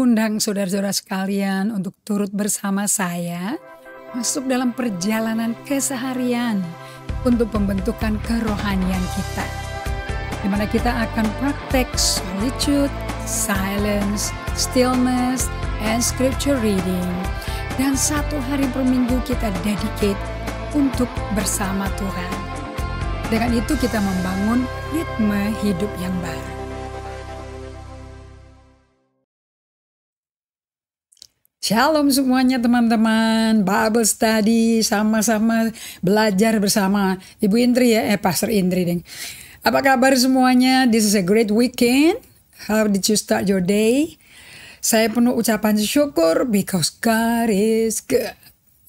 mengundang saudara-saudara sekalian untuk turut bersama saya masuk dalam perjalanan keseharian untuk pembentukan kerohanian kita, di mana kita akan praktek solitude, silence, stillness, and scripture reading. Dan 1 hari per minggu kita dedicate untuk bersama Tuhan. Dengan itu kita membangun ritme hidup yang baru. Shalom semuanya teman-teman, Bible Study, sama-sama belajar bersama Ibu Indri ya, Pastor Indri deh. Apa kabar semuanya? This is a great weekend. How did you start your day? Saya penuh ucapan syukur because God is good.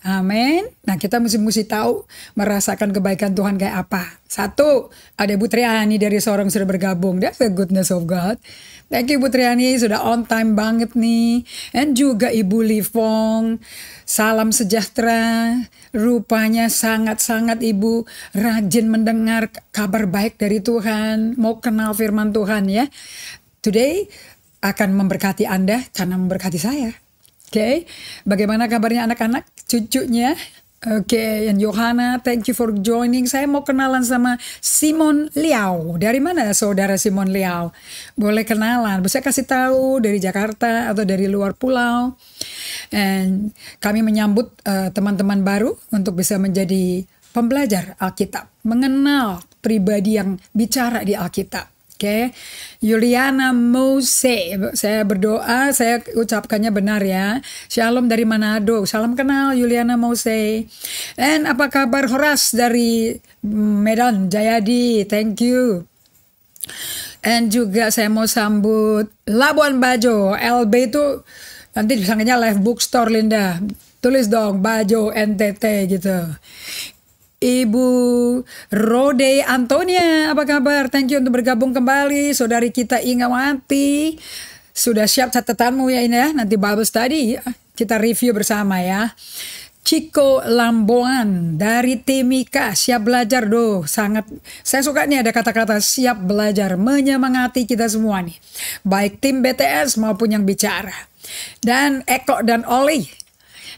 Amin. Nah kita mesti tahu merasakan kebaikan Tuhan kayak apa. 1, ada Ibu Triani dari seorang sudah bergabung. That's the goodness of God. Thank you Ibu Triani, sudah on time banget nih. And juga Ibu Livong, salam sejahtera. Rupanya sangat-sangat Ibu rajin mendengar kabar baik dari Tuhan. Mau kenal firman Tuhan ya. Today akan memberkati Anda karena memberkati saya. Oke, bagaimana kabarnya anak-anak, cucunya? Oke, and Johanna, thank you for joining. Saya mau kenalan sama Simon Liao. Dari mana saudara Simon Liao? Boleh kenalan, bisa kasih tahu dari Jakarta atau dari luar pulau. And kami menyambut teman-teman baru untuk bisa menjadi pembelajar Alkitab, mengenal pribadi yang bicara di Alkitab. Oke, Yuliana Mose, saya berdoa, saya ucapkannya benar ya. Shalom dari Manado, salam kenal Yuliana Mose. Dan apa kabar Horas dari Medan Jayadi, thank you. Dan juga saya mau sambut Labuan Bajo, LB itu nanti disangkanya Live Bookstore Linda. Tulis dong Bajo NTT gitu. Ibu Rode Antonia, apa kabar? Thank you untuk bergabung kembali. Saudari kita Ingawati, sudah siap catatanmu ya ini ya? Nanti Bible Study kita review bersama ya. Chico Lamboan dari Timika, siap belajar doh. Sangat, saya suka nih ada kata-kata siap belajar, menyemangati kita semua nih. Baik tim BTS maupun yang bicara. Dan Eko dan Oli,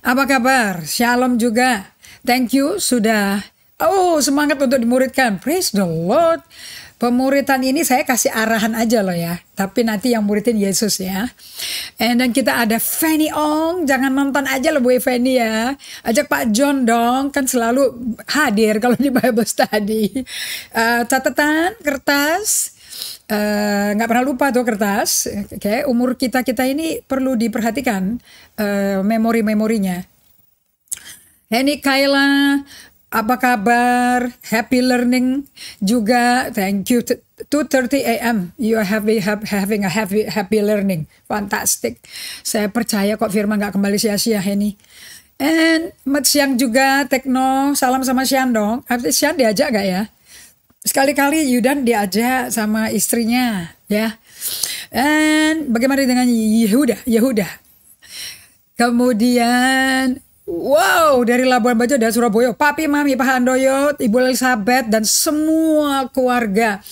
apa kabar? Shalom juga. Thank you sudah semangat untuk dimuridkan. Praise the Lord. Pemuridan ini saya kasih arahan aja loh ya. Tapi nanti yang muridin Yesus ya. Dan kita ada Fanny Ong. Jangan nonton aja loh Bu Fanny ya. Ajak Pak John dong. Kan selalu hadir kalau di Bible Study. Catatan, kertas. Nggak pernah lupa tuh kertas. Oke, umur kita ini perlu diperhatikan memori-memorinya. Henny Kaila, apa kabar? Happy learning juga. Thank you. 2:30 a.m. You are having a happy learning. Fantastic. Saya percaya kok firman gak kembali sia-sia Henny. And siang juga Tekno. Salam sama Sian dong. Sian diajak gak ya? Sekali-kali Yudan diajak sama istrinya ya. And bagaimana dengan Yehuda? Kemudian wow, dari Labuan Bajo dan Surabaya, Papi, Mami, Pak Handoyo, Ibu Elizabeth, dan semua keluarga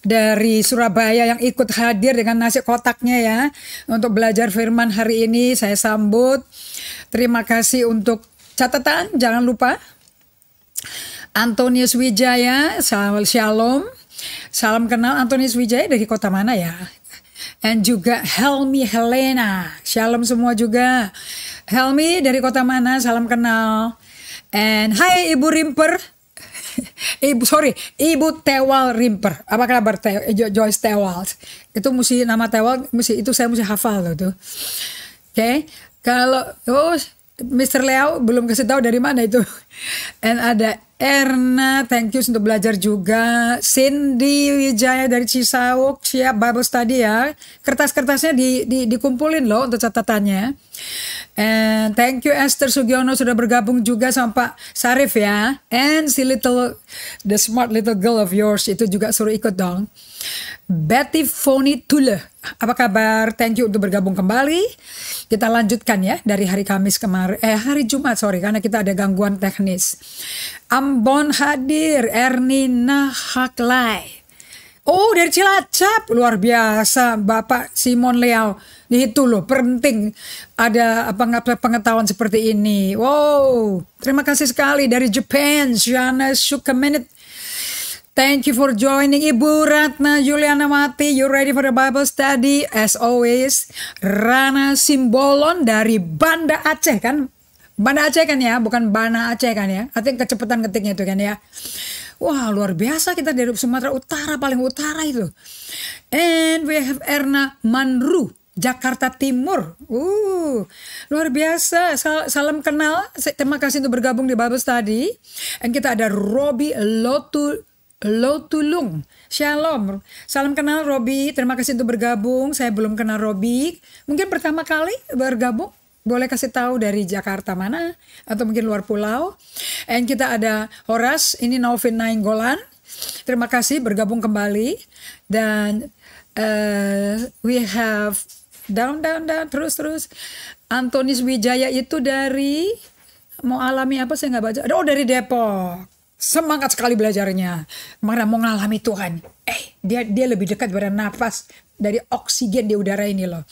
dari Surabaya yang ikut hadir dengan nasi kotaknya ya. Untuk belajar firman hari ini saya sambut. Terima kasih untuk catatan, jangan lupa. Antonius Wijaya, shalom. Salam kenal Antonius Wijaya dari kota mana ya? Dan juga Helmi Helena, shalom semua juga. Helmi dari kota mana? Salam kenal. And hai Ibu Rimper. Ibu Tewal Rimper. Apa kabar Joyce Tewal? Itu mesti nama Tewal, saya mesti hafal loh tuh. Oke. Kalau Mr. Leo belum kasih tahu dari mana itu. And ada Erna, thank you untuk belajar juga. Cindy Wijaya dari Cisauk, siap Bible Study ya. Kertas-kertasnya dikumpulin loh untuk catatannya. And thank you Esther Sugiono sudah bergabung juga sama Pak Sarif ya. And the smart little girl of yours itu juga suruh ikut dong. Betty Foni Tule, apa kabar? Thank you untuk bergabung kembali. Kita lanjutkan ya dari hari Kamis kemarin, hari Jumat karena kita ada gangguan teknis. Ambon hadir, Ernina Haklai. Oh, dari Cilacap. Luar biasa, Bapak Simon Leao. Itu loh, penting ada pengetahuan seperti ini. Wow, terima kasih sekali dari Japan, Shana Sukamenit. Thank you for joining. Ibu Ratna Juliana Mati, you ready for the Bible study? As always, Rana Simbolon dari Banda Aceh kan? Banda Aceh kan ya, bukan Bana Aceh kan ya? Artinya kecepatan ketiknya itu kan ya. Wah, luar biasa, kita dari Sumatera Utara, paling utara itu. And we have Erna Manru, Jakarta Timur. Luar biasa. Salam kenal. Terima kasih untuk bergabung di Bible Study. And kita ada Robi Lotulung. Shalom. Salam kenal Robi. Terima kasih untuk bergabung. Saya belum kenal Robi. Mungkin pertama kali bergabung. Boleh kasih tahu dari Jakarta mana atau mungkin luar pulau. And kita ada Horas, ini Novin Nainggolan. Terima kasih bergabung kembali. Dan we have down terus. Antonis Wijaya itu dari mau alami apa saya nggak baca. Oh, dari Depok. Semangat sekali belajarnya. Mana mau ngalami Tuhan. Dia lebih dekat pada nafas dari oksigen di udara ini loh.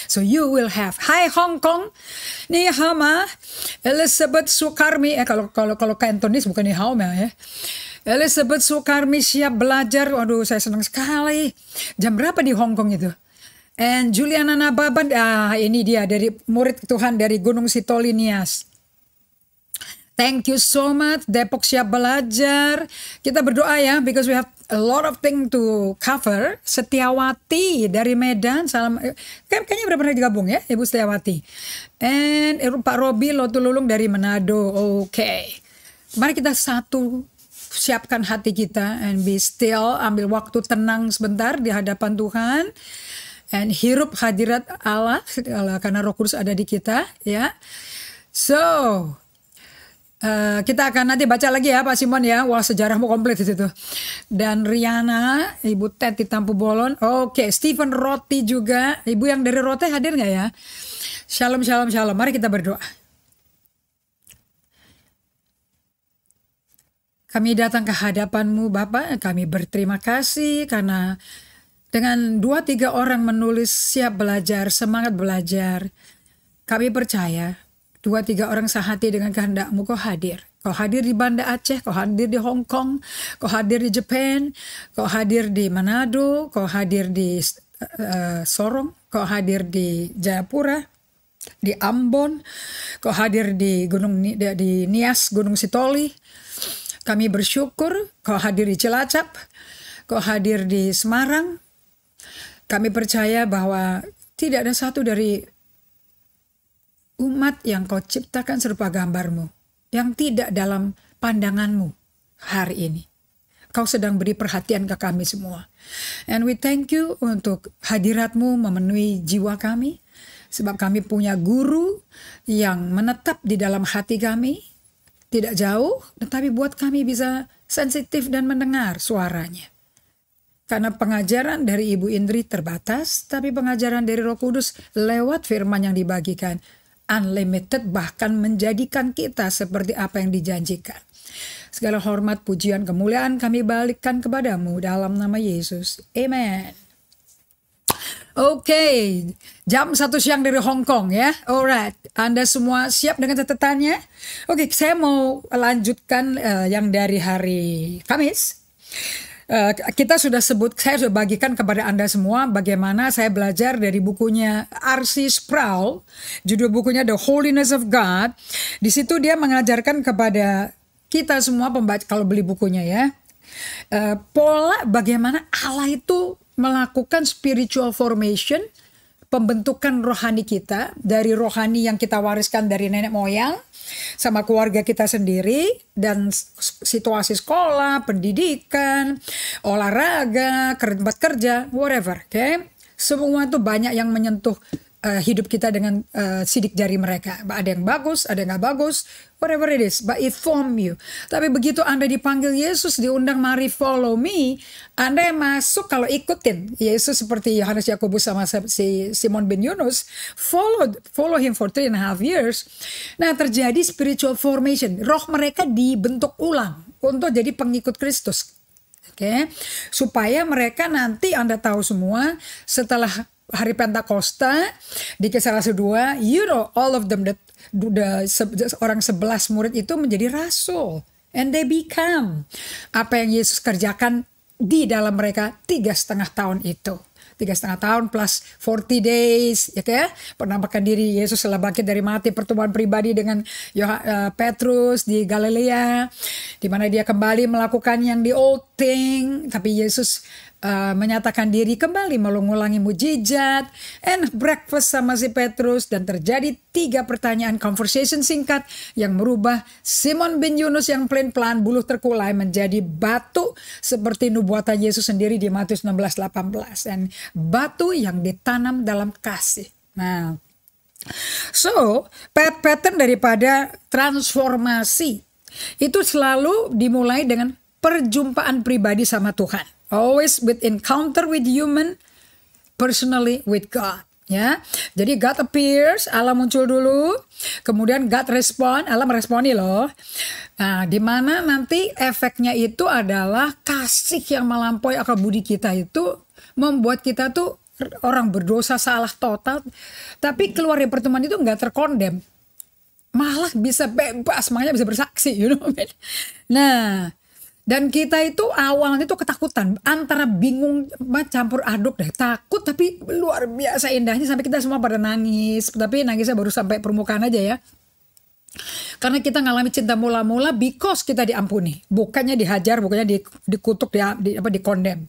So you will have. Hai Hong Kong. Ni hama Elizabeth Sukarmi. Kalau Cantonese bukan ni hao ya. Elizabeth Sukarmi siap belajar. Waduh, saya senang sekali. Jam berapa di Hong Kong itu? And Juliana Nababan. Ini dia dari murid Tuhan dari Gunung Sitoli Nias. Thank you so much. Depok siap belajar. Kita berdoa ya, because we have a lot of thing to cover. Setiawati dari Medan. Salam. Kayaknya udah pernah digabung ya, Ibu Setiawati. And Pak Robi Lotululung dari Manado. Oke. Mari kita siapkan hati kita and be still. Ambil waktu tenang sebentar di hadapan Tuhan. And hirup hadirat Allah karena Roh Kudus ada di kita ya. So, kita akan nanti baca lagi ya Pak Simon ya. Wah, sejarahmu komplit di situ. Dan Riana, Ibu Ted di Tampu Bolon. Oke, Stephen Roti juga. Ibu yang dari Rote hadir nggak ya? Shalom. Mari kita berdoa. Kami datang ke hadapan-Mu Bapak. Kami berterima kasih karena dengan 2-3 orang menulis siap belajar, semangat belajar. Kami percaya 2-3 orang sehati dengan kehendak-Mu, Kau hadir. Kau hadir di Banda Aceh, Kau hadir di Hong Kong, Kau hadir di Jepang, Kau hadir di Manado, Kau hadir di Sorong, Kau hadir di Jayapura, di Ambon, Kau hadir di Nias, Gunung Sitoli. Kami bersyukur Kau hadir di Cilacap, Kau hadir di Semarang. Kami percaya bahwa tidak ada satu dari umat yang Kau ciptakan serupa gambar-Mu, yang tidak dalam pandangan-Mu hari ini. Kau sedang beri perhatian ke kami semua. And we thank you untuk hadirat-Mu memenuhi jiwa kami, sebab kami punya guru yang menetap di dalam hati kami, tidak jauh, tetapi buat kami bisa sensitif dan mendengar suaranya. Karena pengajaran dari Ibu Indri terbatas, tapi pengajaran dari Roh Kudus lewat firman yang dibagikan unlimited, bahkan menjadikan kita seperti apa yang dijanjikan. Segala hormat, pujian, kemuliaan kami balikkan kepadamu dalam nama Yesus. Amen. Oke, jam 1 siang dari Hong Kong ya. Alright, Anda semua siap dengan catatannya? Oke, saya mau lanjutkan yang dari hari Kamis. Kita sudah saya sudah bagikan kepada Anda semua bagaimana saya belajar dari bukunya R.C. Sproul. Judul bukunya The Holiness of God. Di situ dia mengajarkan kepada kita semua pembaca, kalau beli bukunya ya, pola bagaimana Allah itu melakukan spiritual formation, pembentukan rohani kita, dari rohani yang kita wariskan dari nenek moyang, sama keluarga kita sendiri, dan situasi sekolah, pendidikan, olahraga, tempat kerja, whatever, okay? Semua itu banyak yang menyentuh hidup kita dengan sidik jari mereka. Ada yang bagus, ada yang gak bagus, whatever it is, but it form you. Tapi begitu Anda dipanggil Yesus, diundang mari follow me, Anda yang masuk kalau ikutin Yesus seperti Yohanes Yakobus sama si Simon bin Yunus, follow him for 3.5 years. Nah, terjadi spiritual formation. Roh mereka dibentuk ulang untuk jadi pengikut Kristus. Oke, supaya mereka nanti Anda tahu semua setelah hari Pentakosta di Kisah Rasul 2, you know all of them, orang 11 murid itu menjadi rasul. And they become apa yang Yesus kerjakan di dalam mereka 3,5 tahun itu. 3,5 tahun plus 40 days, ya kan? Penampakan diri Yesus setelah bangkit dari mati, pertemuan pribadi dengan Petrus di Galilea, di mana dia kembali melakukan yang the old thing, tapi Yesus menyatakan diri kembali mengulangi mujizat, and breakfast sama si Petrus, dan terjadi 3 pertanyaan conversation singkat yang merubah Simon bin Yunus yang pelin-pelan buluh terkulai menjadi batu seperti nubuatan Yesus sendiri di Matius 16:18, dan batu yang ditanam dalam kasih. Nah, so pattern daripada transformasi itu selalu dimulai dengan perjumpaan pribadi sama Tuhan. Always with encounter with human, personally with God. Ya, jadi God appears, Allah muncul dulu, kemudian God respond, Allah meresponi loh. Nah, di mana nanti efeknya itu adalah kasih yang melampaui akal budi kita itu membuat kita tuh orang berdosa salah total, tapi keluar dari pertemuan itu nggak terkondem, malah bisa bebas, makanya bisa bersaksi, you know. Nah. Dan kita itu awalnya itu ketakutan, antara bingung, campur aduk deh, takut tapi luar biasa indahnya sampai kita semua pada nangis. Tapi nangisnya baru sampai permukaan aja ya. Karena kita ngalami cinta mula-mula because kita diampuni, bukannya dihajar, bukannya dikutuk, dikondem.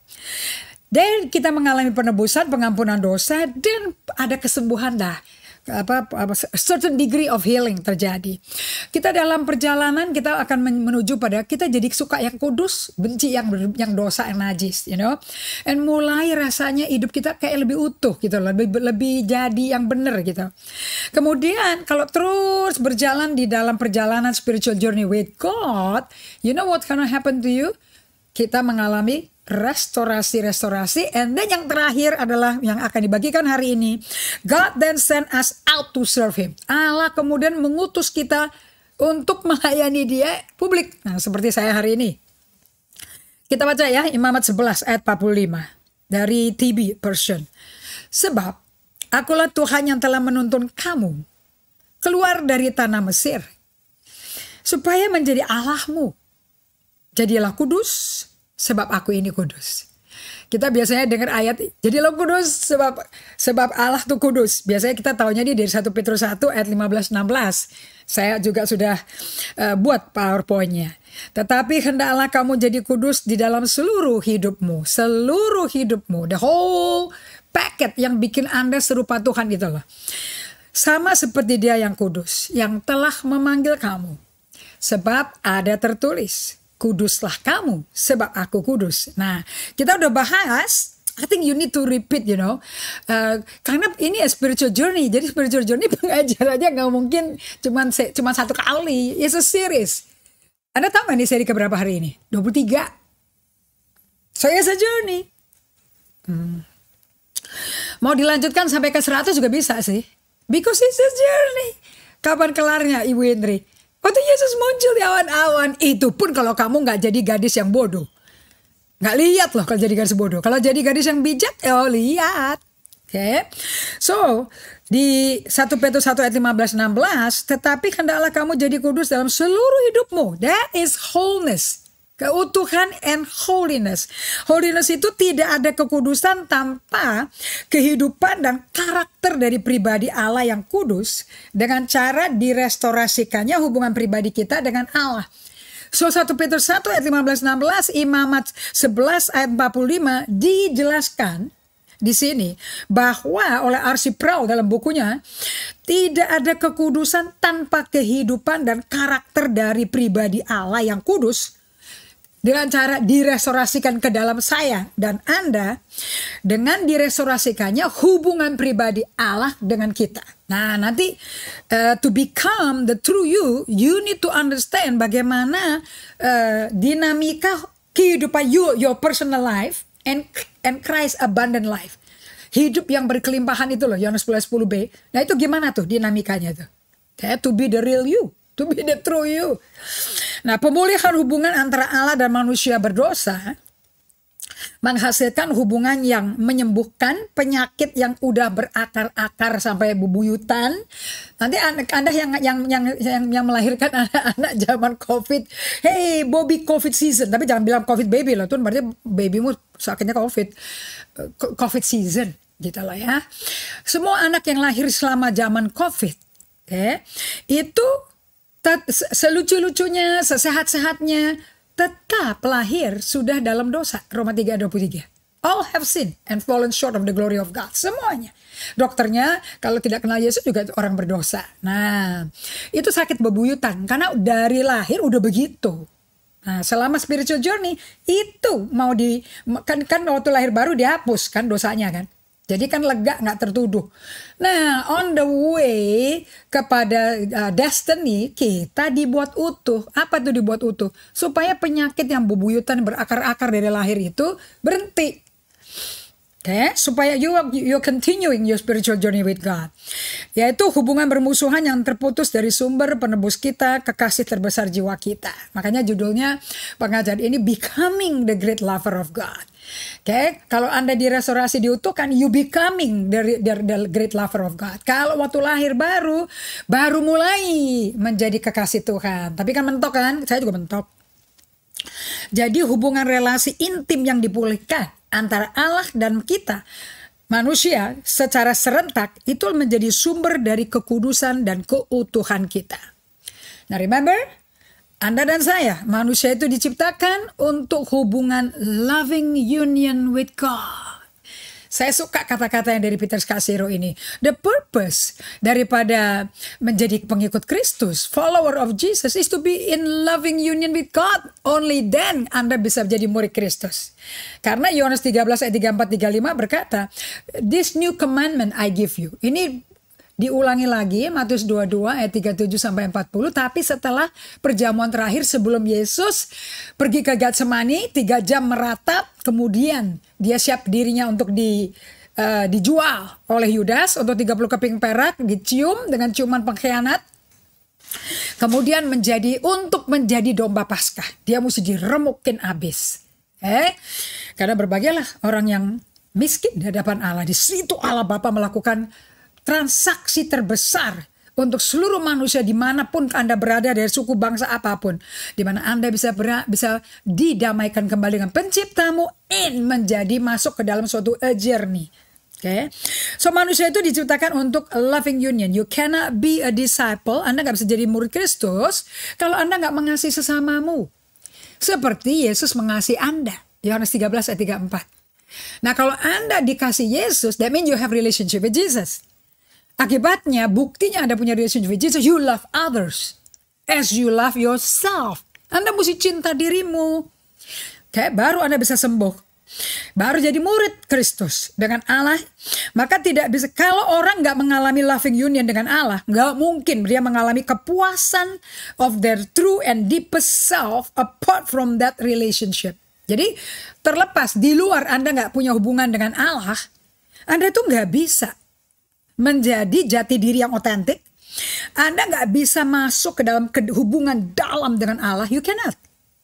Dan kita mengalami penebusan, pengampunan dosa, dan ada kesembuhan dah. Certain degree of healing terjadi. Kita dalam perjalanan kita akan menuju pada kita jadi suka yang kudus, benci yang dosa, yang najis, you know. And mulai rasanya hidup kita kayak lebih utuh gitu, lebih jadi yang benar gitu. Kemudian kalau terus berjalan di dalam perjalanan spiritual journey with God, you know what gonna happen to you? Kita mengalami restorasi, and then yang terakhir adalah yang akan dibagikan hari ini. God then send us out to serve Him. Allah kemudian mengutus kita untuk melayani Dia publik. Nah, seperti saya hari ini. Kita baca ya, Imamat 11 ayat 45 dari TB version. Sebab akulah Tuhan yang telah menuntun kamu keluar dari tanah Mesir, supaya menjadi Allahmu. Jadilah kudus, sebab aku ini kudus. Kita biasanya dengar ayat, jadilah kudus sebab Allah tuh kudus. Biasanya kita tahunya dari 1 Petrus 1 ayat 15-16. Saya juga sudah buat PowerPoint-nya. Tetapi hendaklah kamu jadi kudus di dalam seluruh hidupmu. Seluruh hidupmu. The whole packet yang bikin Anda serupa Tuhan itu loh. Sama seperti Dia yang kudus, yang telah memanggil kamu. Sebab ada tertulis, kuduslah kamu sebab aku kudus. Nah, kita udah bahas, I think you need to repeat, you know. Karena ini a spiritual journey. Jadi spiritual journey pengajarannya nggak mungkin cuma 1 kali. It's a series. Anda tahu nggak nih seri keberapa hari ini? 23. So it's a journey. Mau dilanjutkan sampai ke 100 juga bisa sih. Because it's a journey. Kapan kelarnya Ibu Indri? Waktu Yesus muncul di awan-awan, itu pun kalau kamu nggak jadi gadis yang bodoh. Nggak lihat loh kalau jadi gadis bodoh. Kalau jadi gadis yang bijak, lihat. Oke. So, di 1 Petrus 1 ayat 15-16, tetapi hendaklah kamu jadi kudus dalam seluruh hidupmu. That is wholeness. Keutuhan and holiness. Holiness itu tidak ada kekudusan tanpa kehidupan dan karakter dari pribadi Allah yang kudus dengan cara direstorasikannya hubungan pribadi kita dengan Allah. So 1 Petrus 1 ayat 15-16, Imamat 11 ayat 45 dijelaskan di sini bahwa oleh R.C. Sproul dalam bukunya tidak ada kekudusan tanpa kehidupan dan karakter dari pribadi Allah yang kudus dengan cara direstorasikan ke dalam saya dan Anda, dengan direstorasikannya hubungan pribadi Allah dengan kita. Nah, nanti to become the true you, you need to understand bagaimana dinamika kehidupan your personal life and Christ abundant life. Hidup yang berkelimpahan itu loh, Yohanes 10:10b. Nah, itu gimana tuh dinamikanya tuh? To be the real you. To be the true you. Nah, pemulihan hubungan antara Allah dan manusia berdosa menghasilkan hubungan yang menyembuhkan penyakit yang udah berakar-akar sampai bebuyutan. Nanti Anda yang melahirkan anak-anak zaman COVID, hey Bobby COVID season, tapi jangan bilang COVID baby loh, tuh berarti babymu sakitnya COVID season gitu lah ya. Semua anak yang lahir selama zaman COVID, itu selucu-lucunya, sesehat-sehatnya, tetap lahir sudah dalam dosa. Roma 3:23. All have sinned and fallen short of the glory of God. Semuanya. Dokternya kalau tidak kenal Yesus juga orang berdosa. Nah, itu sakit bebuyutan karena dari lahir udah begitu. Nah, selama spiritual journey itu mau kan waktu lahir baru dihapus kan dosanya kan. Jadi kan lega, nggak tertuduh. Nah, on the way kepada destiny, kita dibuat utuh. Apa tuh dibuat utuh? Supaya penyakit yang bebuyutan berakar-akar dari lahir itu berhenti. Supaya you continuing your spiritual journey with God. Yaitu hubungan bermusuhan yang terputus dari sumber penebus kita, kekasih terbesar jiwa kita. Makanya judulnya pengajaran ini Becoming the Great Lover of God. Kalau Anda direstorasi diutuhkan, you becoming the great lover of God. Kalau waktu lahir baru mulai menjadi kekasih Tuhan. Tapi kan mentok kan, saya juga mentok. Jadi hubungan relasi intim yang dipulihkan antara Allah dan kita, manusia secara serentak, itu menjadi sumber dari kekudusan dan keutuhan kita. Nah remember, Anda dan saya, manusia itu diciptakan untuk hubungan loving union with God. Saya suka kata-kata yang dari Peter Scazzero ini. The purpose daripada menjadi pengikut Kristus, follower of Jesus, is to be in loving union with God. Only then Anda bisa menjadi murid Kristus. Karena Yohanes 13 ayat 34-35 berkata, this new commandment I give you. Ini diulangi lagi Matius 22 ayat 37-40, tapi setelah perjamuan terakhir sebelum Yesus pergi ke Getsemani 3 jam meratap, kemudian dia siap dirinya untuk dijual oleh Yudas untuk 30 keping perak, dicium dengan ciuman pengkhianat. Kemudian untuk menjadi domba Paskah, dia mesti diremukin habis. Karena berbagilah orang yang miskin di hadapan Allah. Di situ Allah Bapa melakukan transaksi terbesar untuk seluruh manusia dimanapun Anda berada, dari suku bangsa apapun, di mana Anda bisa didamaikan kembali dengan penciptamu, menjadi masuk ke dalam suatu journey. So manusia itu diciptakan untuk loving union. You cannot be a disciple, Anda nggak bisa jadi murid Kristus kalau Anda nggak mengasihi sesamamu seperti Yesus mengasihi Anda. Yohanes 13 ayat 34. Nah kalau Anda dikasih Yesus, that means you have relationship with Jesus. Akibatnya, buktinya Anda punya relationship with Jesus, you love others as you love yourself. Anda mesti cinta dirimu. Baru Anda bisa sembuh. Baru jadi murid Kristus dengan Allah. Maka tidak bisa, kalau orang nggak mengalami loving union dengan Allah, nggak mungkin dia mengalami kepuasan of their true and deepest self apart from that relationship. Jadi terlepas di luar Anda nggak punya hubungan dengan Allah, Anda tuh nggak bisa menjadi jati diri yang otentik. Anda nggak bisa masuk ke dalam hubungan dalam dengan Allah. You cannot.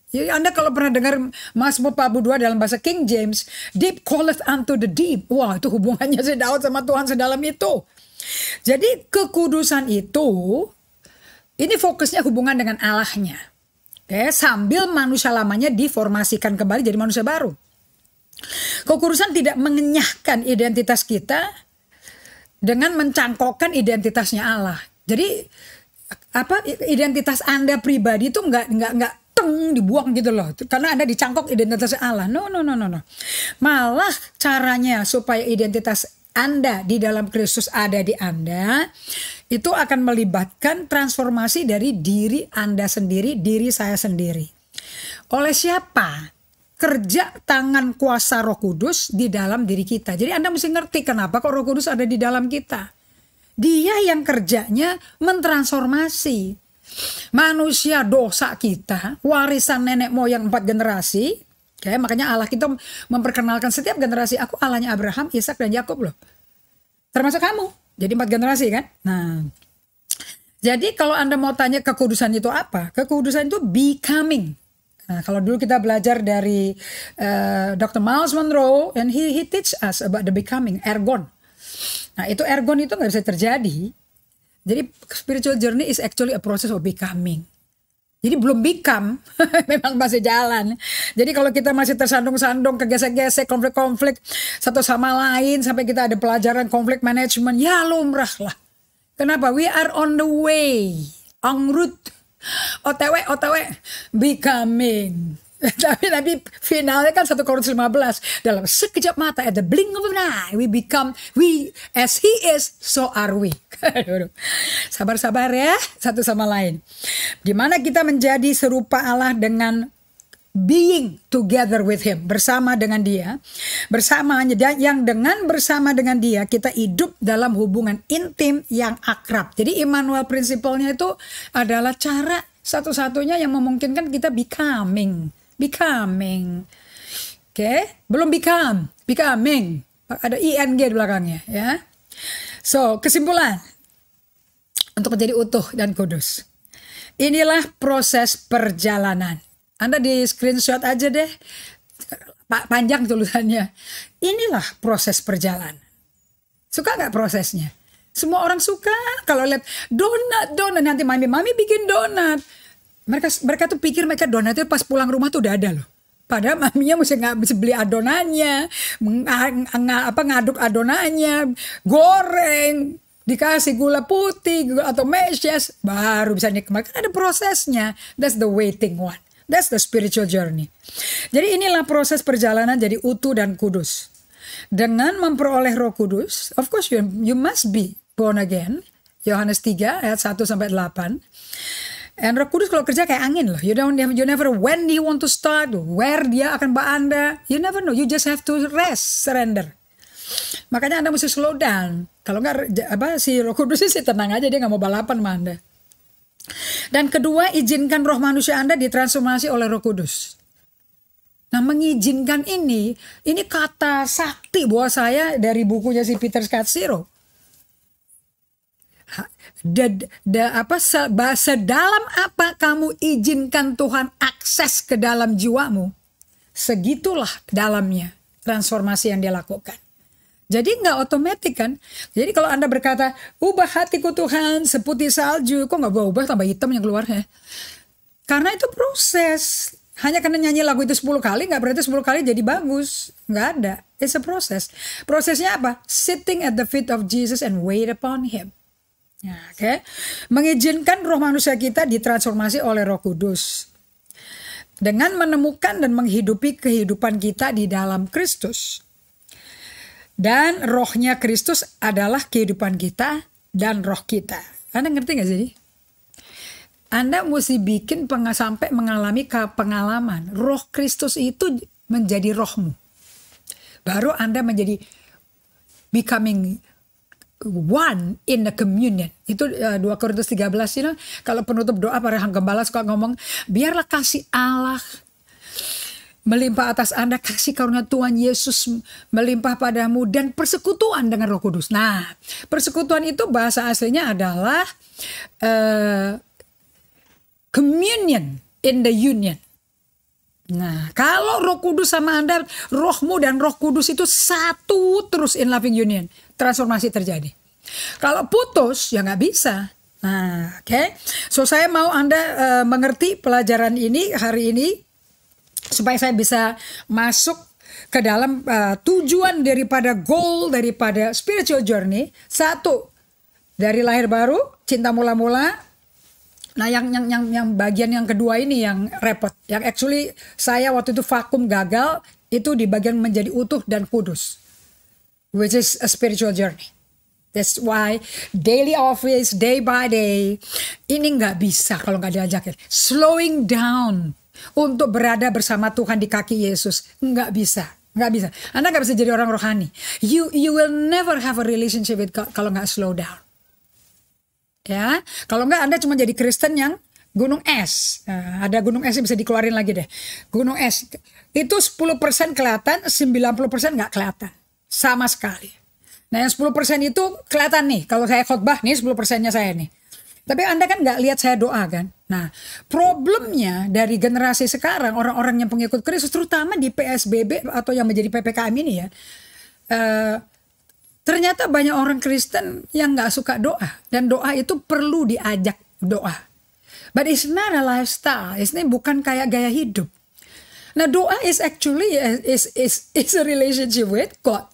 Anda kalau pernah dengar Mazmur 42 dalam bahasa King James, deep calleth unto the deep. Wah, itu hubungannya si Daud sama Tuhan sedalam itu. Jadi kekudusan itu, ini fokusnya hubungan dengan Allahnya. Sambil manusia lamanya diformasikan kembali jadi manusia baru. Kekudusan tidak mengenyahkan identitas kita dengan mencangkokkan identitasnya Allah. Jadi identitas Anda pribadi itu nggak dibuang gitu loh, karena Anda dicangkok identitas Allah. No. Malah caranya supaya identitas Anda di dalam Kristus ada di Anda, itu akan melibatkan transformasi dari diri Anda sendiri, diri saya sendiri. Oleh siapa? Kerja tangan kuasa Roh Kudus di dalam diri kita. Jadi Anda mesti ngerti kenapa kok Roh Kudus ada di dalam kita. Dia yang kerjanya mentransformasi manusia dosa kita, warisan nenek moyang 4 generasi. Makanya Allah kita memperkenalkan setiap generasi, aku Allahnya Abraham, Ishak dan Yakub loh. Termasuk kamu. Jadi 4 generasi kan. Nah, jadi kalau Anda mau tanya kekudusan itu apa? Kekudusan itu becoming Nah, kalau dulu kita belajar dari Dr. Miles Monroe, and he teach us about the becoming, ergon. Nah, itu ergon itu nggak bisa terjadi. Jadi spiritual journey is actually a process of becoming. Jadi belum become, memang masih jalan. Jadi kalau kita masih tersandung-sandung, kegesek-gesek, konflik-konflik satu sama lain, sampai kita ada pelajaran konflik management, ya lumrah lah. Kenapa? We are on the way, en route, OTW, becoming. Tapi finalnya kan 1 Korintus 15, dalam sekejap mata, at the blink of an eye, we as he is, so are we. Sabar-sabar ya, satu sama lain. Gimana kita menjadi serupa Allah dengan being together with him, bersama dengan dia, yang dengan bersama dengan dia kita hidup dalam hubungan intim yang akrab. Jadi Immanuel Principle-nya itu adalah cara satu-satunya yang memungkinkan kita becoming. Oke, belum becoming. Ada ing di belakangnya ya. So, kesimpulan untuk menjadi utuh dan kudus. Inilah proses perjalanan. Anda di screenshot aja deh. Panjang tulisannya. Inilah proses perjalanan. Suka nggak prosesnya? Semua orang suka. Kalau lihat donat nanti mami bikin donat. Mereka tuh pikir mereka donatnya pas pulang rumah tuh udah ada loh. Padahal maminya mesti beli adonannya, ngaduk adonannya, goreng, dikasih gula putih atau meshes, baru bisa nikmat. Kan ada prosesnya. That's the waiting one. That's the spiritual journey. Jadi inilah proses perjalanan jadi utuh dan kudus. Dengan memperoleh Roh Kudus, of course you must be born again. Yohanes 3 ayat 1 sampai 8. And Roh Kudus kalau kerja kayak angin loh. You never when you want to start, where dia akan bawa Anda. You never know. You just have to rest, surrender. Makanya Anda mesti slow down. Kalau nggak si Roh Kudus sih tenang aja, dia nggak mau balapan sama Anda. Dan kedua, izinkan roh manusia Anda ditransformasi oleh Roh Kudus. Nah, mengizinkan ini kata sakti buat saya dari bukunya si Peter Scazzero. Sedalam apa kamu izinkan Tuhan akses ke dalam jiwamu, segitulah dalamnya transformasi yang dia lakukan. Jadi nggak otomatis kan. Jadi kalau Anda berkata, ubah hatiku Tuhan seputih salju, kok nggak ubah tambah hitam yang keluarnya? Karena itu proses. Hanya karena nyanyi lagu itu 10 kali, nggak berarti 10 kali jadi bagus. Nggak ada. It's a process. Prosesnya apa? Sitting at the feet of Jesus and wait upon him. Ya, okay. Mengizinkan roh manusia kita ditransformasi oleh Roh Kudus dengan menemukan dan menghidupi kehidupan kita di dalam Kristus. Dan rohnya Kristus adalah kehidupan kita dan roh kita. Anda ngerti gak sih? Anda mesti bikin sampai mengalami pengalaman. Roh Kristus itu menjadi rohmu. Baru Anda menjadi becoming one in the communion. Itu 2 Korintus 13 ini. Kalau penutup doa para gembala suka ngomong, biarlah kasih Allah melimpah atas Anda, kasih karunia Tuhan Yesus melimpah padamu, dan persekutuan dengan Roh Kudus. Nah, persekutuan itu bahasa aslinya adalah communion in the union. Nah, kalau Roh Kudus sama Anda, rohmu dan Roh Kudus itu satu terus in loving union, transformasi terjadi. Kalau putus ya nggak bisa. Nah, oke. So saya mau Anda mengerti pelajaran ini hari ini supaya saya bisa masuk ke dalam tujuan daripada goal daripada spiritual journey. Satu, dari lahir baru, cinta mula-mula. Nah, yang bagian yang kedua ini yang repot. Yang actually saya waktu itu vakum gagal, itu di bagian menjadi utuh dan kudus. Which is a spiritual journey. That's why daily office, day by day, ini nggak bisa kalau nggak diajakin. Slowing down untuk berada bersama Tuhan di kaki Yesus. Nggak bisa. Anda nggak bisa jadi orang rohani. You will never have a relationship with God kalau nggak slow down. Ya, kalau enggak Anda cuma jadi Kristen yang gunung es. Nah, ada gunung es yang bisa dikeluarin lagi deh. Gunung es itu 10% kelihatan, 90% nggak kelihatan sama sekali. Nah, yang 10% itu kelihatan nih. Kalau saya khotbah nih 10%-nya saya nih. Tapi Anda kan nggak lihat saya doa kan? Nah, problemnya dari generasi sekarang, orang-orang yang pengikut Kristus, terutama di PSBB atau yang menjadi PPKM ini ya, ternyata banyak orang Kristen yang nggak suka doa. Dan doa itu perlu diajak doa. But it's not a lifestyle, ini bukan kayak gaya hidup. Nah, doa is actually is a relationship with God.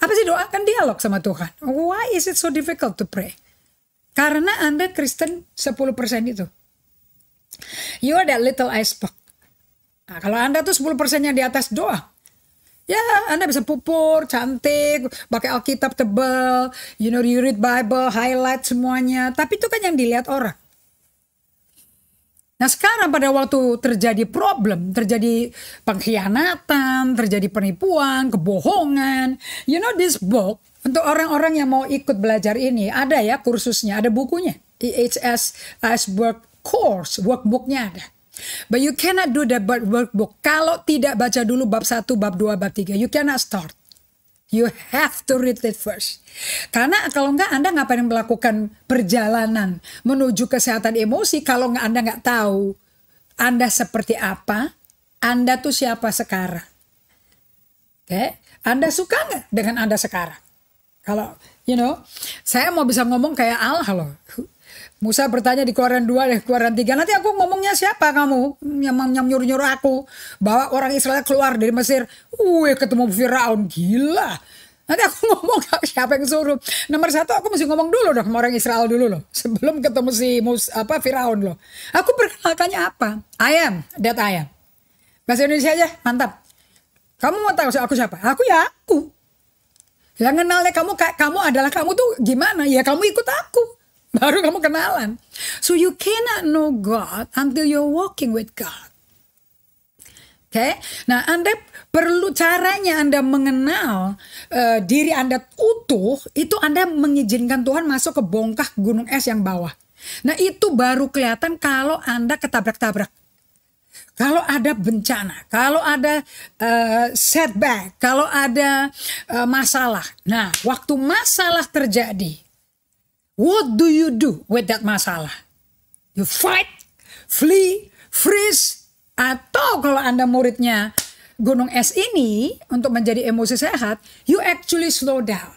Apa sih doa? Kan dialog sama Tuhan. Why is it so difficult to pray? Karena Anda Kristen 10% itu. You are that little iceberg. Nah, kalau Anda tuh 10%-nya di atas doa, ya Anda bisa pupur, cantik, pakai Alkitab tebal, you read Bible, highlight semuanya. Tapi itu kan yang dilihat orang. Nah sekarang pada waktu terjadi problem, terjadi pengkhianatan, terjadi penipuan, kebohongan. This book, untuk orang-orang yang mau ikut belajar ini, ada ya kursusnya, ada bukunya. EHS Iceberg Course, workbooknya ada. But you cannot do that workbook kalau tidak baca dulu bab 1, bab 2, bab 3. You cannot start. You have to read it first. Karena kalau enggak Anda ngapain melakukan perjalanan menuju kesehatan emosi kalau Anda nggak tahu Anda seperti apa, Anda tuh siapa sekarang. Oke, Anda suka nggak dengan Anda sekarang? Kalau, saya mau bisa ngomong kayak Allah loh. Musa bertanya di Keluaran 2 dan Keluaran 3, nanti aku ngomongnya siapa kamu yang nyuruh-nyuruh aku bawa orang Israel keluar dari Mesir. Ketemu Firaun, gila. Nanti aku ngomong siapa yang suruh. Nomor 1 aku mesti ngomong dulu dong sama orang Israel dulu loh, sebelum ketemu si Firaun loh. Aku perkenalkannya apa? I am that I am. Bahasa Indonesia aja, mantap. Kamu mau tahu aku siapa? Aku ya aku. Yang kenalnya kamu adalah kamu tuh gimana? Ya kamu ikut aku. Baru kamu kenalan. So you cannot know God until you're walking with God. Oke, nah Anda perlu caranya Anda mengenal diri Anda utuh, itu Anda mengizinkan Tuhan masuk ke bongkah gunung es yang bawah. Nah itu baru kelihatan kalau Anda ketabrak-tabrak. Kalau ada bencana, kalau ada setback, kalau ada masalah. Nah waktu masalah terjadi, what do you do with that masalah? You fight, flee, freeze, atau kalau Anda muridnya gunung es ini untuk menjadi emosi sehat, you actually slow down.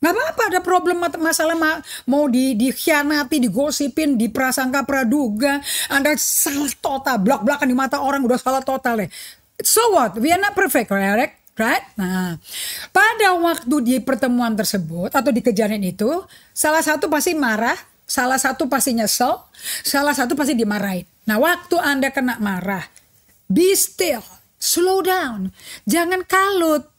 Gak apa-apa ada problem masalah mau dikhianati, digosipin, diprasangka praduga, Anda salah total, blak-blakan di mata orang udah salah total ya. So what? We are not perfect, right? Right? Nah, pada waktu di pertemuan tersebut atau di kejadian itu, salah satu pasti marah, salah satu pasti nyesel, salah satu pasti dimarahin. Nah, waktu Anda kena marah, be still, slow down, jangan kalut,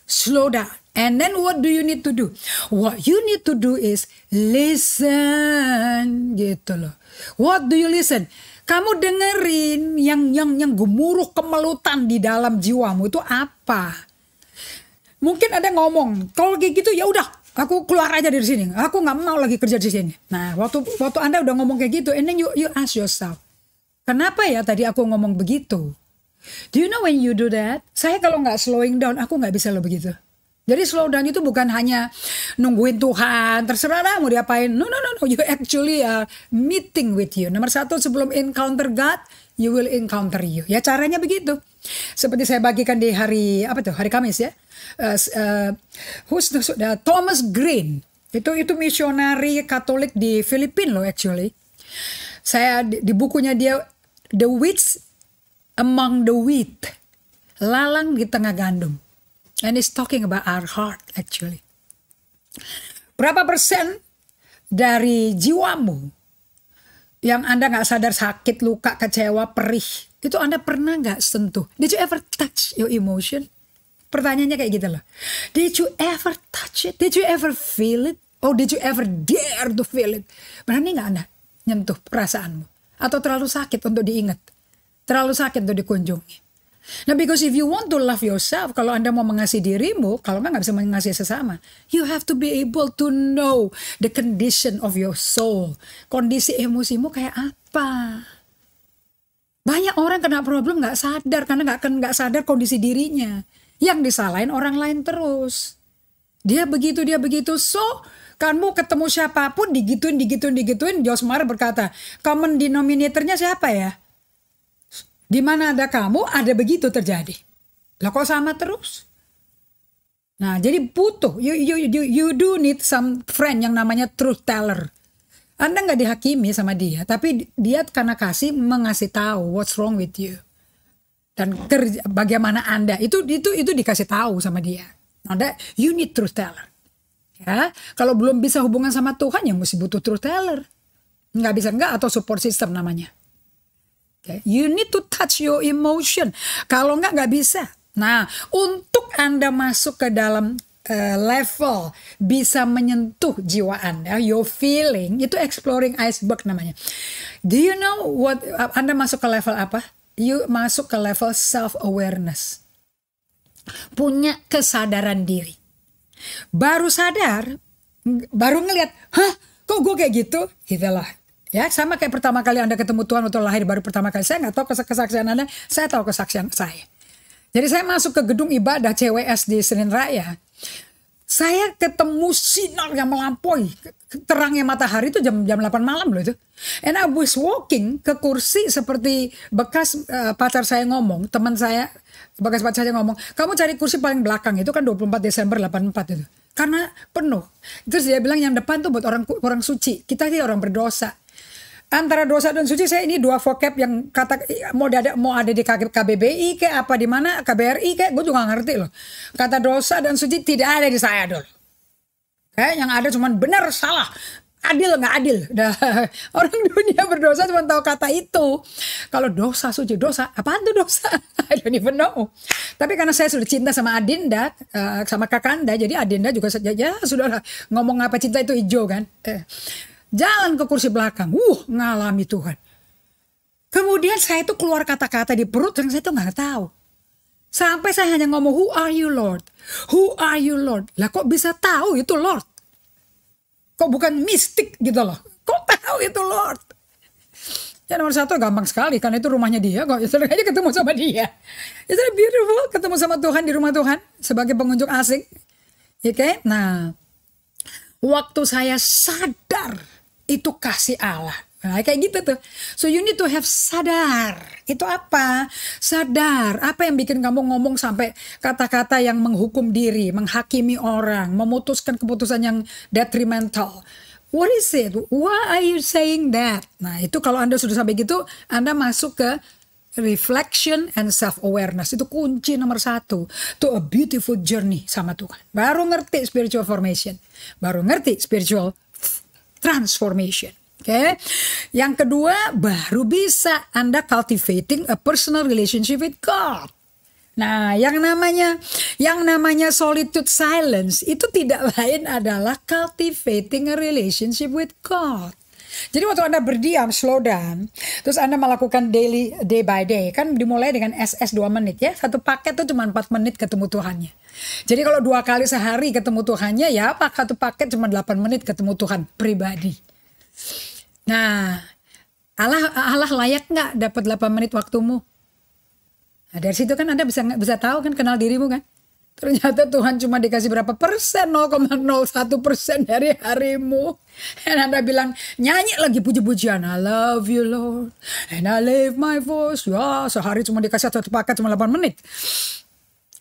slow down. And then what do you need to do? What you need to do is listen, gitu loh. What do you listen? Kamu dengerin yang gemuruh kemelutan di dalam jiwamu itu apa? Mungkin ada ngomong, kalau kayak gitu ya udah, aku keluar aja dari sini. Aku nggak mau lagi kerja di sini. Nah, waktu Anda udah ngomong kayak gitu, and then you ask yourself, kenapa ya tadi aku ngomong begitu? Do you know when you do that? Saya kalau nggak slowing down, aku nggak bisa lo begitu. Jadi slow down itu bukan hanya nungguin Tuhan, terserah lah mau diapain. No. You actually are meeting with you. Nomor 1, sebelum encounter God, you will encounter you. Ya caranya begitu. Seperti saya bagikan di hari Kamis ya. Thomas Green. Itu misionari Katolik di Filipina loh actually. Saya di bukunya dia The Weeds Among the Wheat. Lalang di tengah gandum. And it's talking about our heart actually. Berapa persen dari jiwamu yang Anda gak sadar sakit, luka, kecewa, perih, itu Anda pernah gak sentuh? Did you ever touch your emotion? Pertanyaannya kayak gitu loh. Did you ever touch it? Did you ever feel it? Or did you ever dare to feel it? Berani gak Anda nyentuh perasaanmu? Atau terlalu sakit untuk diingat? Terlalu sakit untuk dikunjungi? Nah, because if you want to love yourself, kalau Anda mau mengasihi dirimu, kalau nggak bisa mengasihi sesama, you have to be able to know the condition of your soul. Kondisi emosimu kayak apa? Banyak orang kena problem nggak sadar karena nggak sadar kondisi dirinya. Yang disalahin orang lain terus. Dia begitu. So, kamu ketemu siapapun digituin. Josmar berkata, common denominatornya siapa ya? Di mana ada kamu, ada begitu terjadi. Lah kok sama terus? Nah, jadi butuh. You do need some friend yang namanya truth teller. Anda nggak dihakimi sama dia, tapi dia karena mengasih tahu what's wrong with you. Dan bagaimana Anda itu dikasih tahu sama dia. Anda, you need truth teller. Ya, kalau belum bisa hubungan sama Tuhan, ya mesti butuh truth teller. Nggak bisa atau support system namanya. Okay. You need to touch your emotion. Kalau nggak bisa. Nah, untuk Anda masuk ke dalam level bisa menyentuh jiwa Anda, your feeling, itu exploring iceberg namanya. Do you know what Anda masuk ke level apa? You masuk ke level self-awareness. Punya kesadaran diri. Baru sadar, baru ngelihat, hah kok gue kayak gitu? Gitu lah. Ya, sama kayak pertama kali Anda ketemu Tuhan atau lahir baru pertama kali. Saya nggak tahu kesaksian Anda, saya tahu kesaksian saya. Jadi saya masuk ke gedung ibadah CWS di Senin Raya. Saya ketemu sinar yang melampaui. Terangnya matahari itu jam 8 malam loh itu. And I was walking ke kursi seperti bekas pacar saya ngomong. Teman saya, bekas pacar saya ngomong. Kamu cari kursi paling belakang, itu kan 24 Desember 84 itu. Karena penuh. Terus dia bilang yang depan tuh buat orang suci. Kita sih orang berdosa. Antara dosa dan suci, saya ini dua vocab yang kata mau ada di KBBI kayak apa di mana KBRI kayak gue juga gak ngerti loh. Kata dosa dan suci tidak ada di saya dulu. Yang ada cuma benar salah, adil nggak adil. Orang dunia berdosa cuma tahu kata itu. Kalau dosa suci, dosa apaan tuh dosa? I don't even know. Tapi karena saya sudah cinta sama Adinda, sama Kakanda, jadi Adinda juga ya sudah ngomong apa cinta itu hijau kan. Jalan ke kursi belakang, ngalami Tuhan. Kemudian saya itu keluar kata-kata di perut yang saya itu nggak tahu. Sampai saya hanya ngomong, who are you Lord? Who are you Lord? Lah kok bisa tahu itu Lord? Kok bukan mistik gitu loh? Kok tahu itu Lord? Ya nomor satu gampang sekali, karena itu rumahnya dia. Kok sering aja ketemu sama dia. It's beautiful, ketemu sama Tuhan di rumah Tuhan sebagai pengunjung asing. Oke, nah waktu saya sadar itu kasih Allah. Nah, kayak gitu tuh. So you need to have sadar. Itu apa? Sadar. Apa yang bikin kamu ngomong sampai kata-kata yang menghukum diri, menghakimi orang, memutuskan keputusan yang detrimental. What is it? Why are you saying that? Nah, itu kalau Anda sudah sampai gitu, Anda masuk ke reflection and self-awareness. Itu kunci nomor 1. To a beautiful journey sama Tuhan. Baru ngerti spiritual formation. Baru ngerti spiritual transformation. Oke. Yang kedua, baru bisa Anda cultivating a personal relationship with God. Nah, yang namanya solitude silence itu tidak lain adalah cultivating a relationship with God. Jadi waktu Anda berdiam, slow down, terus Anda melakukan day by day, kan dimulai dengan SS 2 menit ya. Satu paket tuh cuma 4 menit ketemu Tuhannya. Jadi kalau 2 kali sehari ketemu Tuhannya, ya satu paket cuma 8 menit ketemu Tuhan pribadi. Nah, Allah layak nggak dapat 8 menit waktumu? Nah, dari situ kan Anda bisa tahu kan, kenal dirimu kan. Ternyata Tuhan cuma dikasih berapa persen, 0,01% dari harimu. Dan Anda bilang, nyanyi lagi puji-pujian, I love you Lord, and I lift my voice. Ya, sehari cuma dikasih satu paket cuma 8 menit.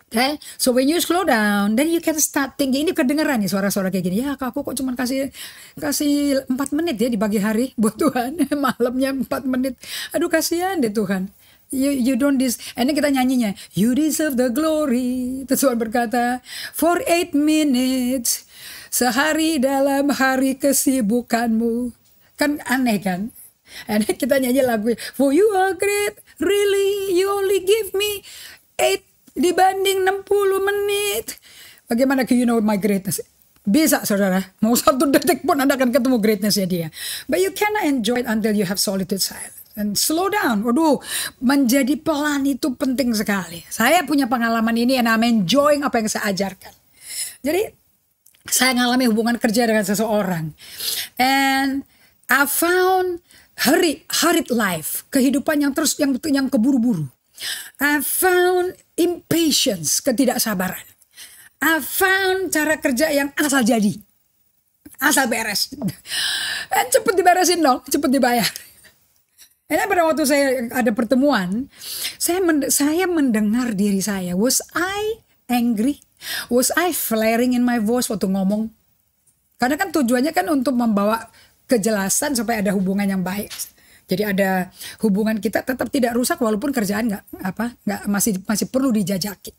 Okay? So when you slow down, then you can start thinking. Ini kedengeran nih suara-suara kayak gini. Ya aku kok cuma kasih 4 menit ya di pagi hari buat Tuhan. Malamnya 4 menit. Aduh kasihan deh Tuhan. You don't ini kita nyanyinya, you deserve the glory. Terus Tuhan berkata, for 8 minutes, sehari dalam hari kesibukanmu. Kan aneh kan? And kita nyanyi lagu, for you are great, really, you only give me 8 dibanding 60 menit. Bagaimana you know my greatness? Bisa saudara, mau 1 detik pun Anda akan ketemu greatnessnya dia. But you cannot enjoy it until you have solitude silence. And slow down. Waduh, menjadi pelan itu penting sekali. Saya punya pengalaman ini and I'm enjoying apa yang saya ajarkan. Jadi saya ngalami hubungan kerja dengan seseorang. And I found hurried life. Kehidupan yang keburu-buru. I found impatience, ketidaksabaran. I found cara kerja yang asal jadi. Asal beres. Dan cepet diberesin dong, cepet dibayar. Karena pada waktu saya ada pertemuan, saya mendengar diri saya. Was I angry? Was I flaring in my voice waktu ngomong? Karena kan tujuannya kan untuk membawa kejelasan supaya ada hubungan yang baik. Jadi ada hubungan kita tetap tidak rusak walaupun kerjaan nggak masih perlu dijajaki.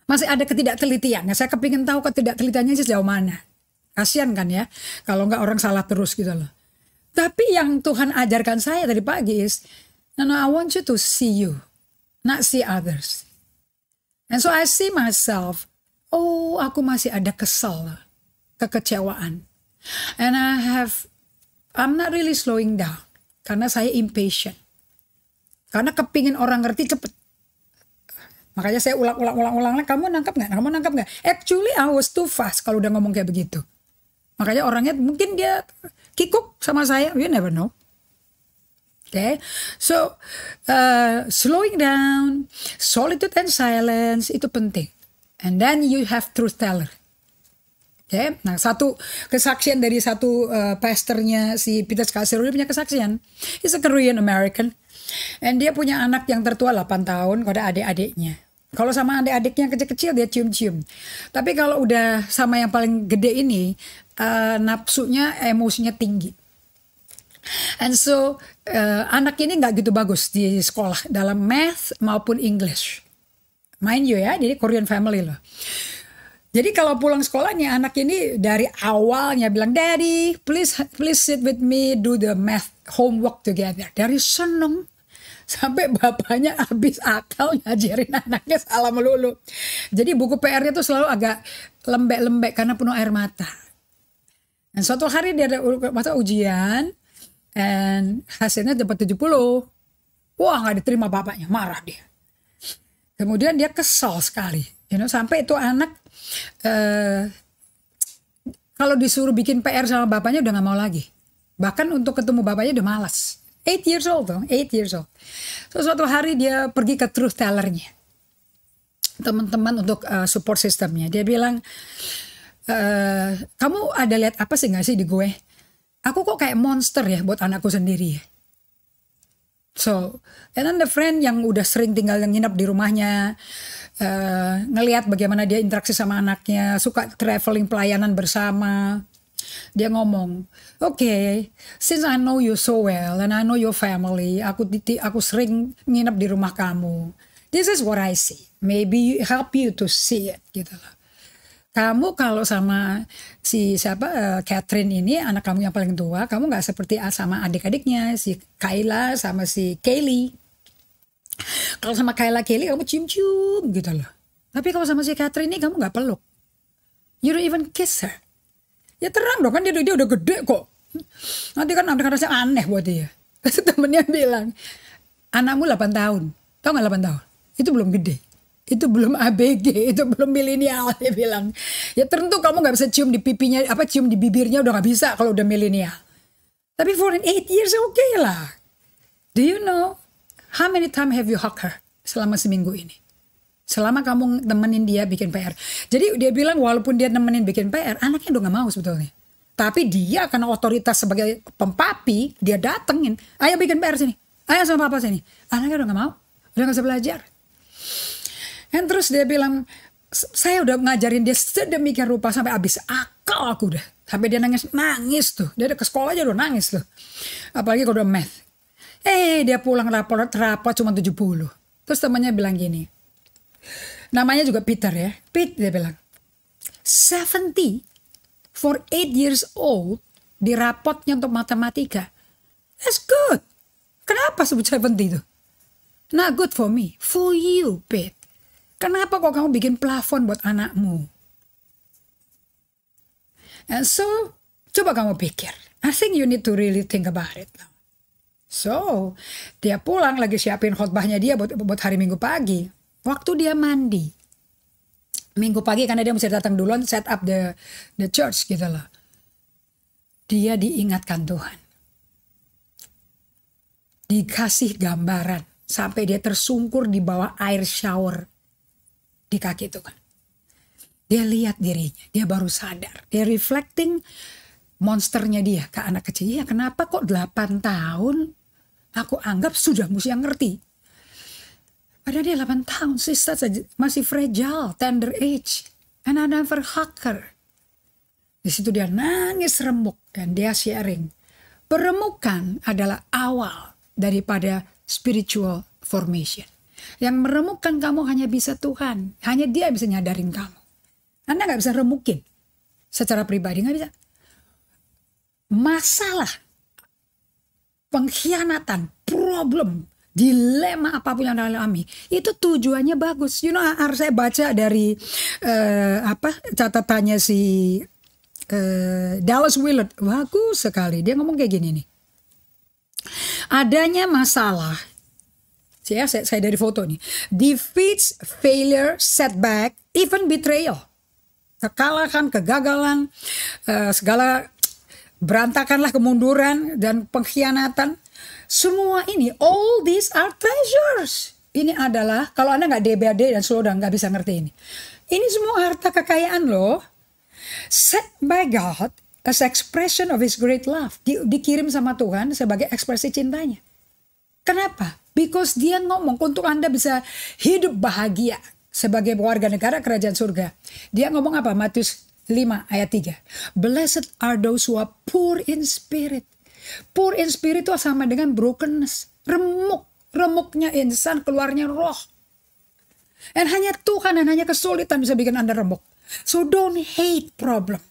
Masih ada ketidaktelitian. Nah, saya kepingin tahu ketidaktelitiannya sejauh mana. Kasian kan ya, kalau nggak orang salah terus gitu loh. Tapi yang Tuhan ajarkan saya tadi pagi is, no, I want you to see you, not see others. And so I see myself, oh aku masih ada kesel, kekecewaan. And I'm not really slowing down, karena saya impatient. Karena kepingin orang ngerti cepet. Makanya saya ulang, kamu nangkap nggak? Kamu nangkap nggak? Actually I was too fast kalau udah ngomong kayak begitu. Makanya orangnya mungkin dia kikuk sama saya, you never know. Okay, so slowing down, solitude and silence itu penting. And then you have truth teller. Okay, nah satu kesaksian dari satu pastornya si Peter Scarsero, dia punya kesaksian. He's a Korean American. And dia punya anak yang tertua 8 tahun, kalau ada adik-adiknya. Kalau sama adik-adiknya kecil-kecil dia cium-cium. Tapi kalau udah sama yang paling gede ini, nafsunya, emosinya tinggi. And so anak ini nggak gitu bagus di sekolah dalam math maupun English. Mind you ya, jadi Korean family loh. Jadi kalau pulang sekolahnya anak ini dari awalnya bilang, Daddy, please sit with me, do the math homework together. Dari seneng sampai bapaknya habis akal ngajarin anaknya salah melulu. Jadi buku PR-nya tuh selalu agak lembek-lembek karena penuh air mata. Dan suatu hari dia ada masa ujian, dan hasilnya dapat 70. Wah, nggak diterima bapaknya, marah dia. Kemudian dia kesal sekali, sampai itu anak kalau disuruh bikin PR sama bapaknya udah nggak mau lagi. Bahkan untuk ketemu bapaknya udah malas. 8 years old. So suatu hari dia pergi ke truth tellernya, teman-teman untuk support systemnya. Dia bilang, kamu ada lihat apa sih nggak sih di gue? Aku kok kayak monster ya buat anakku sendiri ya. So, and then the friend yang udah sering tinggal nginep di rumahnya, ngelihat bagaimana dia interaksi sama anaknya, suka traveling pelayanan bersama. Dia ngomong, okay, since I know you so well and I know your family, aku sering nginep di rumah kamu. This is what I see. Maybe help you to see it, gitu loh. Kamu kalau sama si Catherine ini, anak kamu yang paling tua, kamu nggak seperti sama adik-adiknya, si Kayla sama si Kaylee. Kalau sama Kayla Kaylee kamu cium-cium gitu loh. Tapi kalau sama si Catherine ini kamu nggak peluk. You don't even kiss her. Ya terang dong, kan dia udah gede kok. Nanti kan rasanya aneh buat dia. Terus temennya bilang, anakmu 8 tahun. Tahu nggak 8 tahun? Itu belum gede. Itu belum ABG, itu belum milenial, dia bilang. Ya tentu kamu nggak bisa cium di pipinya, cium di bibirnya udah nggak bisa kalau udah milenial. Tapi for 8 years okay lah. Do you know how many time have you hug her selama seminggu ini? Selama kamu nemenin dia bikin PR. Jadi dia bilang walaupun dia nemenin bikin PR, anaknya udah gak mau sebetulnya. Tapi dia karena otoritas sebagai pempapi, dia datengin. Ayo bikin PR sini. Ayo sama papa sini. Anaknya udah gak mau. Udah gak bisa belajar. Dan terus dia bilang, saya udah ngajarin dia sedemikian rupa sampai habis akal aku udah. Sampai dia nangis tuh. Dia ke sekolah aja udah nangis tuh. Apalagi kalau udah math. Dia pulang rapor cuma 70. Terus temannya bilang gini. Namanya juga Peter ya. Pete dia bilang, 70 for 8 years old di rapotnya untuk matematika. That's good. Kenapa sebut 70 itu? Not good for me. For you, Pete. Kenapa kok kamu bikin plafon buat anakmu? And so, coba kamu pikir. I think you need to really think about it. So, dia pulang lagi siapin khotbahnya dia buat hari Minggu pagi. Waktu dia mandi, Minggu pagi karena dia mesti datang duluan set up the church gitu loh. Dia diingatkan Tuhan. Dikasih gambaran sampai dia tersungkur di bawah air shower di kaki Tuhan. Dia lihat dirinya, dia baru sadar. Dia reflecting monsternya dia ke anak kecil. Ya kenapa kok 8 tahun aku anggap sudah mesti yang ngerti. Padahal dia 8 tahun, masih fragile, tender age. And I never hug her. Di situ dia nangis remuk dan dia sharing. Peremukan adalah awal daripada spiritual formation. Yang meremukkan kamu hanya bisa Tuhan. Hanya dia bisa nyadarin kamu. Anda gak bisa remukin secara pribadi, gak bisa. Masalah, pengkhianatan, problem, dilema apapun yang Anda alami, itu tujuannya bagus. You know, harus saya baca dari catatannya si Dallas Willard. Bagus sekali. Dia ngomong kayak gini nih. Adanya masalah, saya dari foto nih. Defeats, failure, setback, even betrayal. Kekalahan, kegagalan, segala berantakanlah, kemunduran dan pengkhianatan. Semua ini, all these are treasures. Ini adalah, kalau Anda nggak DBD dan slow down, nggak bisa ngerti ini. Ini semua harta kekayaan loh. Set by God as expression of His great love. Dikirim sama Tuhan sebagai ekspresi cintanya. Kenapa? Because dia ngomong untuk Anda bisa hidup bahagia sebagai warga negara kerajaan surga. Dia ngomong apa? Matius 5 ayat 3. Blessed are those who are poor in spirit. Poor in spirit itu sama dengan brokenness. Remuk. Remuknya insan, keluarnya roh. Dan hanya Tuhan dan hanya kesulitan bisa bikin Anda remuk. So don't hate problem.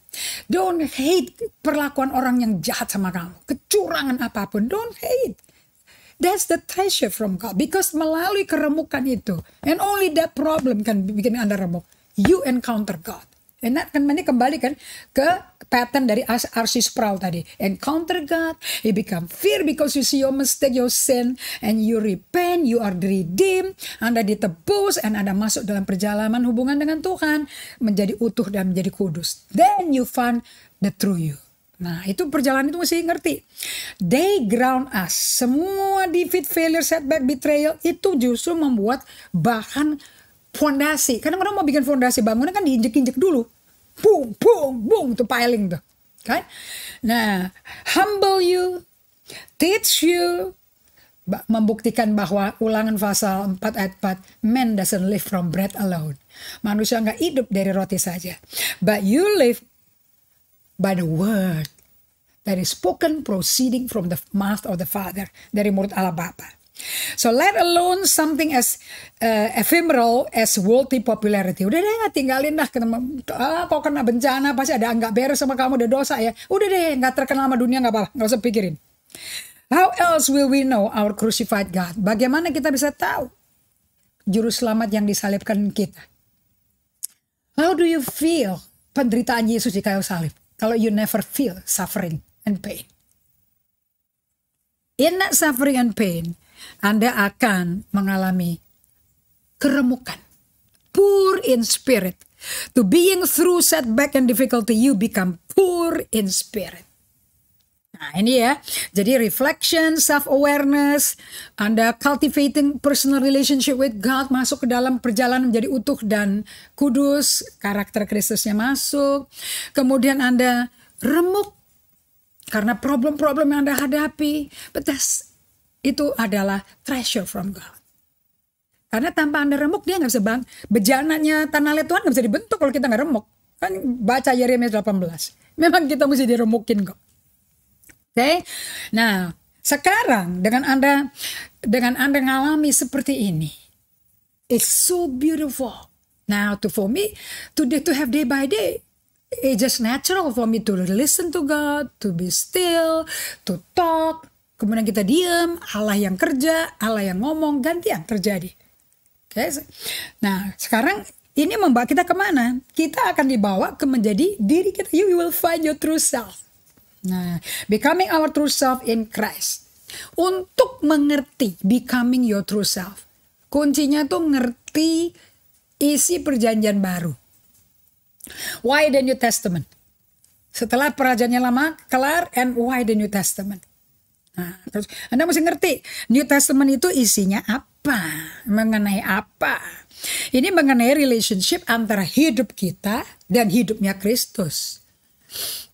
Don't hate perlakuan orang yang jahat sama kamu. Kecurangan apapun. Don't hate. That's the treasure from God. Because melalui keremukan itu, and only that problem kan bikin Anda remuk. You encounter God. And that kan kembali kan ke pattern dari R.C. Sproul tadi. Encounter God, you become fear because you see your mistake, your sin, and you repent, you are redeemed. Anda ditebus, and Anda masuk dalam perjalanan hubungan dengan Tuhan, menjadi utuh dan menjadi kudus. Then you find the true you. Nah, itu perjalanan itu mesti ngerti. They ground us. Semua defeat, failure, setback, betrayal itu justru membuat bahan fondasi. Kadang-kadang mau bikin fondasi bangunan kan diinjek-injek dulu. Boom, boom, boom, itu piling tuh. Kan? Nah, humble you, teach you, membuktikan bahwa Ulangan pasal 4 ayat 4, man doesn't live from bread alone. Manusia nggak hidup dari roti saja. But you live by the word that is spoken proceeding from the mouth of the Father. Dari mulut Allah Bapa. So let alone something as ephemeral as worldly popularity. Udah deh, tinggalin dah. Kau kena bencana pasti ada nggak beres sama kamu, ada dosa ya. Udah deh, nggak terkenal sama dunia, nggak apa-apa, nggak usah pikirin. How else will we know our crucified God? Bagaimana kita bisa tahu juru selamat yang disalibkan kita? How do you feel penderitaan Yesus di kayu salib? Kalau you never feel suffering and pain. In that suffering and pain, Anda akan mengalami keremukan. Poor in spirit. To being through setback and difficulty, you become poor in spirit. Nah ini ya, jadi reflection, self-awareness, Anda cultivating personal relationship with God, masuk ke dalam perjalanan menjadi utuh dan kudus, karakter Kristusnya masuk. Kemudian Anda remuk karena problem-problem yang Anda hadapi. Itu adalah treasure from God. Karena tanpa Anda remuk, dia nggak bisa bejananya tanah liat Tuhan nggak bisa dibentuk kalau kita nggak remuk. Kan baca Yeremia 18. Memang kita mesti diremukin kok. Oke, nah sekarang dengan Anda ngalami seperti ini, it's so beautiful. Now for me to have day by day, it's just natural for me to listen to God, to be still, to talk. Kemudian kita diam, Allah yang kerja, Allah yang ngomong, gantian terjadi. Oke, nah sekarang ini membawa kita kemana? Kita akan dibawa ke menjadi diri kita. You will find your true self. Nah, becoming our true self in Christ. Untuk mengerti becoming your true self, kuncinya tuh ngerti isi perjanjian baru. Why the New Testament? Setelah perjanjian lama kelar, and why the New Testament? Nah, terus Anda mesti ngerti New Testament itu isinya apa, mengenai apa. Ini mengenai relationship antara hidup kita dan hidupnya Kristus.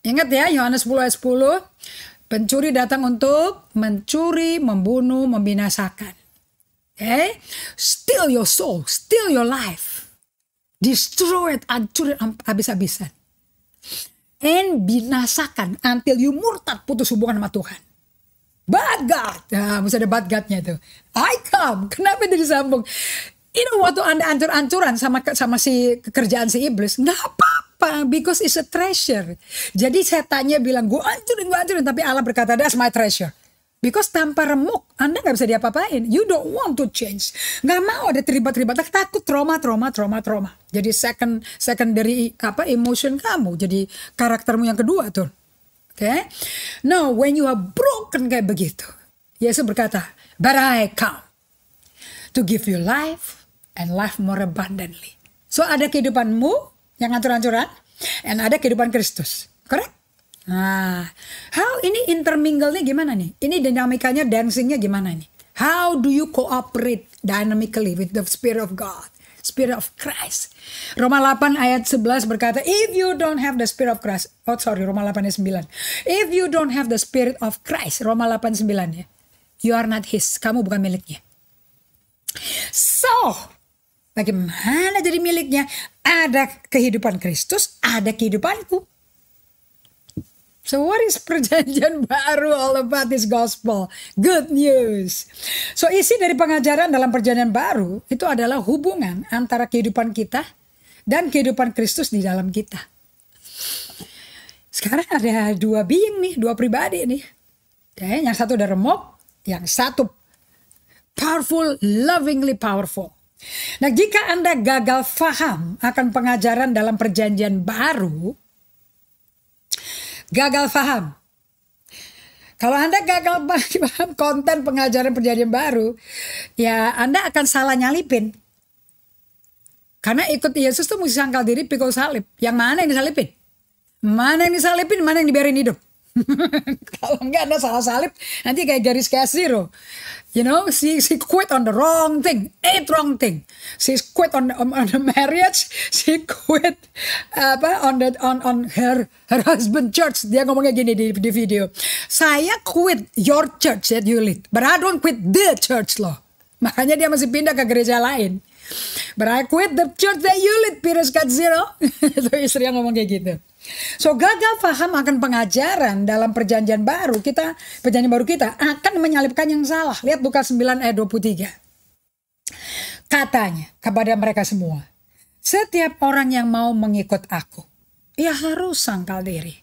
Ingat ya, Yohanes 10 ayat 10. Pencuri datang untuk mencuri, membunuh, membinasakan. Okay? Steal your soul, steal your life. Destroy it, hancurin habis-habisan. And binasakan until you murtad, putus hubungan sama Tuhan. Bad God. Nah, mesti ada bad God-nya tuh. I come. Kenapa itu disambung? Waktu Anda ancur-ancuran sama si kerjaan si iblis, nggak apa-apa, because it's a treasure. Jadi setannya bilang, gue hancurin, tapi Allah berkata, that's my treasure. Because tanpa remuk, Anda nggak bisa diapa-apain. You don't want to change. Nggak mau ada terlibat-terlibat, takut trauma. Jadi secondary emotion kamu, jadi karaktermu yang kedua tuh. Okay? Now, when you are broken kayak begitu, Yesus berkata, but I come to give you life and life more abundantly. So ada kehidupanmu yang ancur-ancuran, and ada kehidupan Kristus. Correct? Nah, how ini intermingle-nya gimana nih? Ini dinamikanya, dancing-nya gimana nih? How do you cooperate dynamically with the Spirit of God? Spirit of Christ. Roma 8 ayat 11 berkata, if you don't have the Spirit of Christ, Roma 8 ayat 9. If you don't have the Spirit of Christ, Roma 8 9 ya, you are not His, kamu bukan miliknya. So, bagaimana jadi miliknya? Ada kehidupan Kristus, ada kehidupanku. So what is perjanjian baru all about this gospel? Good news. So isi dari pengajaran dalam perjanjian baru itu adalah hubungan antara kehidupan kita dan kehidupan Kristus di dalam kita. Sekarang ada dua being nih, dua pribadi nih. Okay, yang satu udah remuk, yang satu powerful, lovingly powerful. Nah, jika Anda gagal faham akan pengajaran dalam perjanjian baru, gagal faham. Kalau Anda gagal paham konten pengajaran perjanjian baru, ya Anda akan salah nyalipin. Karena ikut Yesus tuh mesti sangkal diri, pikul salib. Yang mana yang disalipin? Mana yang disalipin, mana yang dibiarin hidup? Kalau enggak Anda salah salib, nanti kayak garis kasir. You know, she quit on the wrong thing, wrong thing. She quit on the marriage, she quit on her husband church. Dia ngomongnya gini di video. Saya quit your church that you lead, but I don't quit the church loh. Makanya dia masih pindah ke gereja lain. But I quit the church that you lead, Peter Scott Zero. Itu istri yang ngomong kayak gitu. So gagal paham akan pengajaran dalam perjanjian baru kita akan menyalibkan yang salah. Lihat Lukas 9 ayat 23. Katanya kepada mereka semua, setiap orang yang mau mengikut aku, ia harus sangkal diri.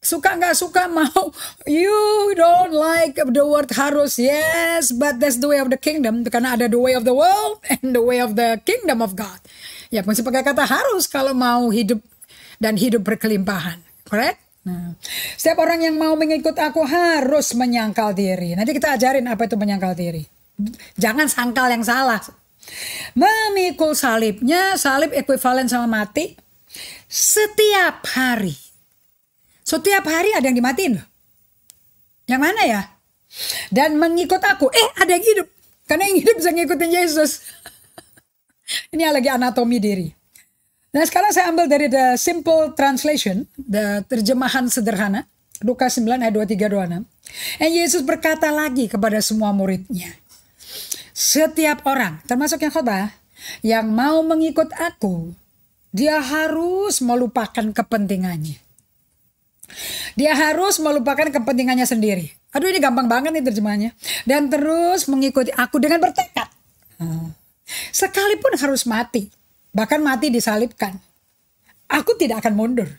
Suka nggak suka mau, you don't like the word harus, yes, but that's the way of the kingdom. Karena ada the way of the world and the way of the kingdom of God. Ya mesti pakai kata harus kalau mau hidup dan hidup berkelimpahan. Correct? Nah, setiap orang yang mau mengikut aku harus menyangkal diri. Nanti kita ajarin apa itu menyangkal diri. Jangan sangkal yang salah. Memikul salibnya, salib ekuivalen sama mati. Setiap hari. Setiap hari ada yang dimatiin loh. Yang mana ya? Dan mengikut aku. Ada yang hidup. Karena yang hidup bisa ngikutin Yesus. Ini lagi anatomi diri. Nah sekarang saya ambil dari the simple translation, the terjemahan sederhana, Lukas 9 ayat 23-26. Dan Yesus berkata lagi kepada semua muridnya, setiap orang, termasuk yang khotbah, yang mau mengikut aku, dia harus melupakan kepentingannya. Dia harus melupakan kepentingannya sendiri. Aduh ini gampang banget nih terjemahannya. Dan terus mengikuti aku dengan bertekad. Sekalipun harus mati. Bahkan mati disalibkan. Aku tidak akan mundur.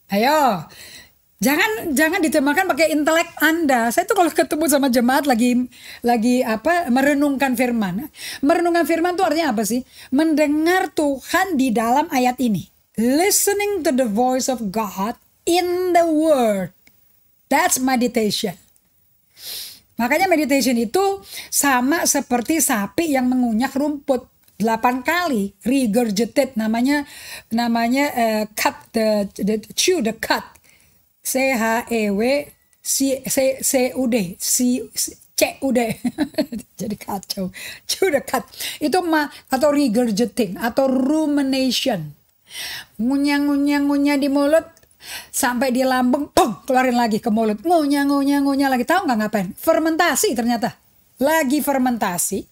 Ayo. Jangan diterjemahkan pakai intelek Anda. Saya tuh kalau ketemu sama jemaat lagi merenungkan firman. Merenungkan firman itu artinya apa sih? Mendengar Tuhan di dalam ayat ini. Listening to the voice of God in the word. That's meditation. Makanya meditation itu sama seperti sapi yang mengunyah rumput 8 kali, regurgitate namanya cut the chew the cut. CHEW CUD CUD. Jadi kacau. Cudekat. Itu atau regurgitating atau rumination. Ngunyah di mulut sampai di lambung, keluarin lagi ke mulut. Ngunyah lagi. Tahu nggak ngapain? Fermentasi ternyata. Lagi fermentasi.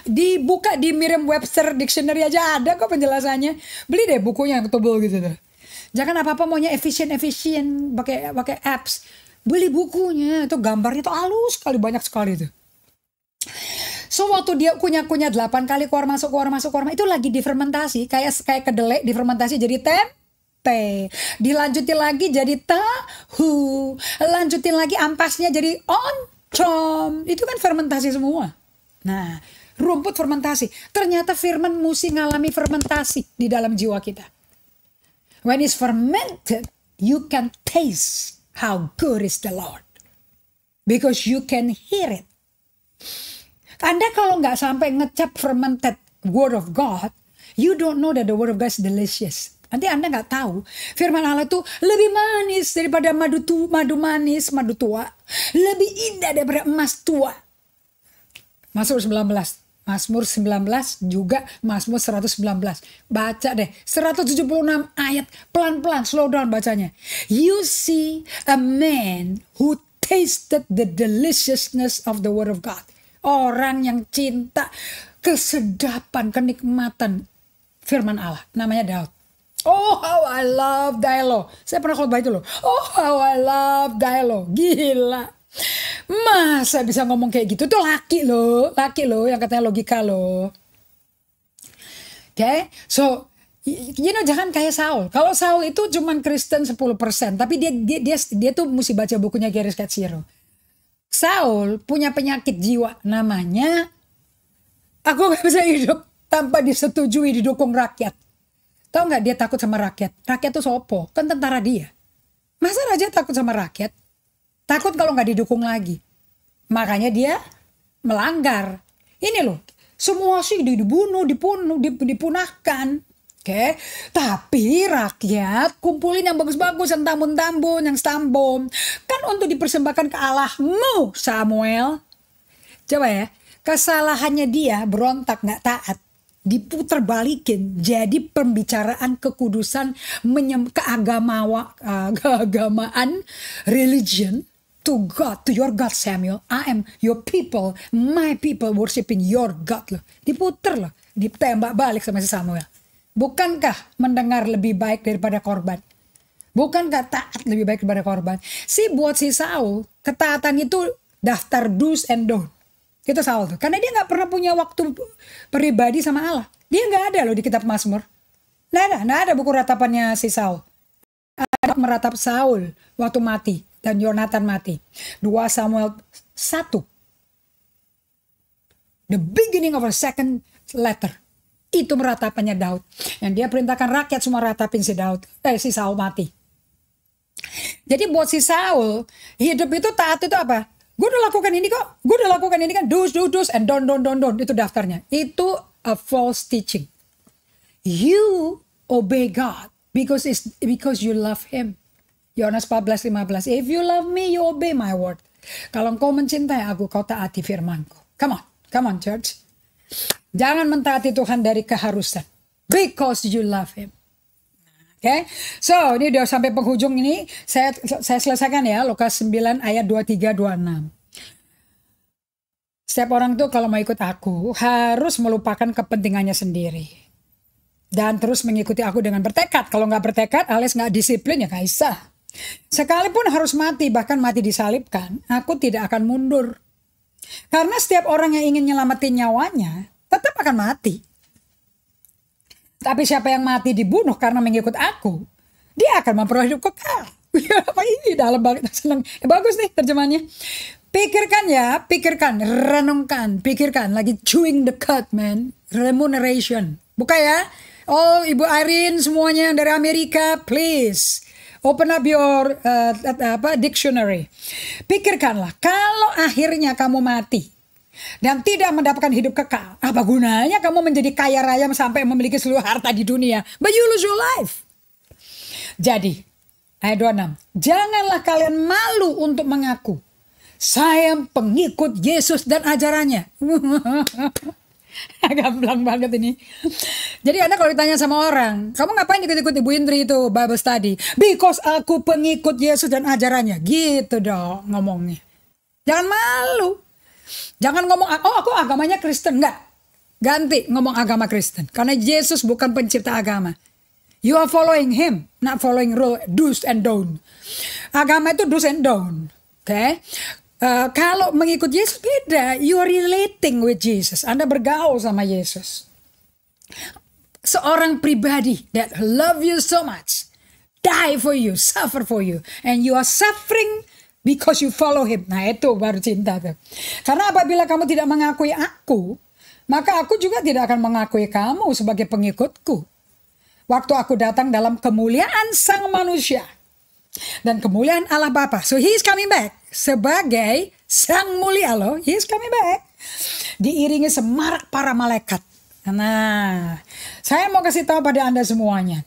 Dibuka di Merriam-Webster Dictionary aja ada kok penjelasannya. Beli deh bukunya yang tebal gitu tuh. Jangan apa-apa maunya efisien pakai apps. Beli bukunya, itu gambarnya tuh halus sekali, banyak sekali itu. So waktu dia kunyah-kunyah 8 kali keluar masuk, itu lagi difermentasi, kayak kedelai difermentasi jadi tempe. Dilanjutin lagi jadi tahu. Lanjutin lagi ampasnya jadi oncom. Itu kan fermentasi semua. Nah, rumput fermentasi. Ternyata firman mesti ngalami fermentasi di dalam jiwa kita. When it's fermented, you can taste how good is the Lord. Because you can hear it. Anda kalau nggak sampai ngecap fermented word of God, you don't know that the word of God is delicious. Nanti Anda nggak tahu firman Allah itu lebih manis daripada madu tua. Lebih indah daripada emas tua. Mazmur 19 juga Mazmur 119. Baca deh 176 ayat, pelan-pelan slow down bacanya. You see a man who tasted the deliciousness of the word of God. Orang yang cinta kesedapan, kenikmatan firman Allah, namanya Daud. Oh how I love thy law. Saya pernah khotbah itu loh. Oh how I love thy law. Gila. Masa bisa ngomong kayak gitu? Tuh laki loh yang katanya logika loh. Okay, so jangan kayak Saul. Kalau Saul itu cuman Kristen 10%, tapi dia tuh mesti baca bukunya Gary Katsiro. Saul punya penyakit jiwa namanya aku gak bisa hidup tanpa disetujui, didukung rakyat. Tahu nggak dia takut sama rakyat? Rakyat tuh sopo, kan tentara dia. Masa raja takut sama rakyat? Takut kalau nggak didukung lagi. Makanya dia melanggar. Ini loh, semua sih dipunahkan. Oke, tapi rakyat kumpulin yang bagus-bagus, yang tambun-tambun, yang stambom. Kan untuk dipersembahkan ke Allahmu, Samuel. Coba ya, kesalahannya dia berontak nggak taat. Diputer balikin jadi pembicaraan kekudusan, keagamaan, religion. To God, to your God Samuel, I am your people, my people worshiping your God loh. Diputer loh, ditembak balik sama si Samuel. Bukankah mendengar lebih baik daripada korban? Bukankah taat lebih baik daripada korban? Buat si Saul, ketaatan itu daftar do's and don't. Itu Saul tuh, karena dia nggak pernah punya waktu pribadi sama Allah. Dia nggak ada loh di kitab Mazmur. Nggak ada buku ratapannya si Saul. Ada meratap Saul waktu mati. Dan Yonatan mati. 2 Samuel 1. The beginning of a second letter. Itu meratapannya Daud. Yang dia perintahkan rakyat semua ratapin si Saul mati. Jadi buat si Saul, hidup itu taat itu apa? Gue udah lakukan ini kok. Gue udah lakukan ini kan. Do's and don't. Itu daftarnya. Itu a false teaching. You obey God because you love Him. Yohanes 14:15. If you love me, you obey my word. Kalau engkau mencintai aku, kau taati firmanku. Come on church. Jangan mentaati Tuhan dari keharusan. Because you love Him. Okay. So ini udah sampai penghujung ini. Saya selesaikan ya. Lukas 9 ayat 23-26. Setiap orang tuh kalau mau ikut aku harus melupakan kepentingannya sendiri. Dan terus mengikuti aku dengan bertekad. Kalau nggak bertekad alias nggak disiplin ya gak bisa. Sekalipun harus mati, bahkan mati disalibkan, aku tidak akan mundur. Karena setiap orang yang ingin nyelamatin nyawanya, tetap akan mati. Tapi siapa yang mati dibunuh karena mengikut aku, dia akan memperoleh hidup kekal. Apa ini dalam banget, senang. Bagus nih terjemahannya. Renungkan, pikirkan. Lagi chewing the cud, man. Remuneration. Buka ya. Oh, Ibu Irene semuanya dari Amerika, please. Open up your dictionary. Pikirkanlah, kalau akhirnya kamu mati dan tidak mendapatkan hidup kekal, apa gunanya kamu menjadi kaya raya sampai memiliki seluruh harta di dunia? But you lose your life. Jadi, ayat 26. Janganlah kalian malu untuk mengaku Saya pengikut Yesus dan ajarannya. Gamblang banget ini. Jadi Anda kalau ditanya sama orang, kamu ngapain ikut-ikut Ibu Indri itu Bible study? Because aku pengikut Yesus dan ajarannya. Gitu dong ngomongnya. Jangan malu. Jangan ngomong, oh aku agamanya Kristen. Enggak. Ganti ngomong agama Kristen. Karena Yesus bukan pencipta agama. You are following him, not following rule, do's and don't. Agama itu do's and don't. Oke? Kalau mengikut Yesus beda. You are relating with Jesus. Anda bergaul sama Yesus. Seorang pribadi that love you so much, die for you, suffer for you, and you are suffering because you follow him. Nah itu baru cinta tuh. Karena apabila kamu tidak mengakui aku, maka aku juga tidak akan mengakui kamu sebagai pengikutku. Waktu aku datang dalam kemuliaan sang manusia dan kemuliaan Allah Bapa. So he is coming back sebagai sang mulia loh. He is coming back. Diiringi semarak para malaikat. Nah, saya mau kasih tahu pada Anda semuanya.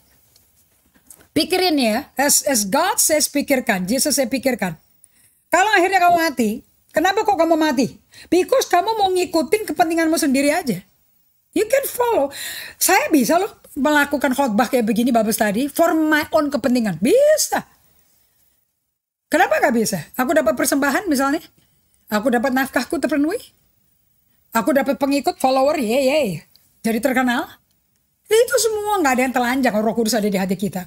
Pikirin ya, as God says pikirkan, Jesus saya pikirkan. Kalau akhirnya kamu mati, kenapa kok kamu mati? Because kamu mau ngikutin kepentinganmu sendiri aja. You can follow. Saya bisa loh melakukan khotbah kayak begini Bible study for my own kepentingan. Bisa. Kenapa gak bisa? Aku dapat persembahan misalnya. Aku dapat nafkahku terpenuhi. Aku dapat pengikut, follower, ye. Jadi terkenal. Itu semua gak ada yang telanjang. Roh Kudus ada di hati kita.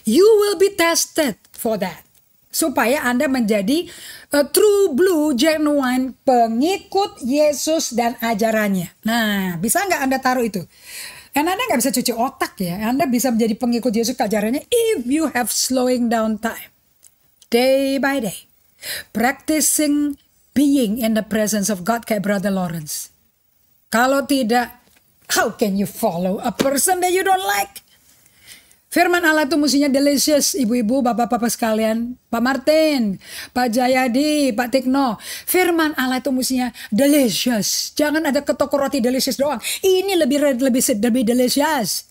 You will be tested for that. Supaya Anda menjadi a true blue genuine pengikut Yesus dan ajarannya. Nah, bisa nggak Anda taruh itu? Dan Anda nggak bisa cuci otak ya. Anda bisa menjadi pengikut Yesus dan ajarannya if you have slowing down time. Day by day. Practicing being in the presence of God kayak Brother Lawrence. Kalau tidak, how can you follow a person that you don't like? Firman Allah itu mestinya delicious, ibu-ibu, bapak-bapak sekalian. Pak Martin, Pak Jayadi, Pak Tikno. Firman Allah itu mestinya delicious. Jangan ada ke toko roti delicious doang. Ini lebih delicious.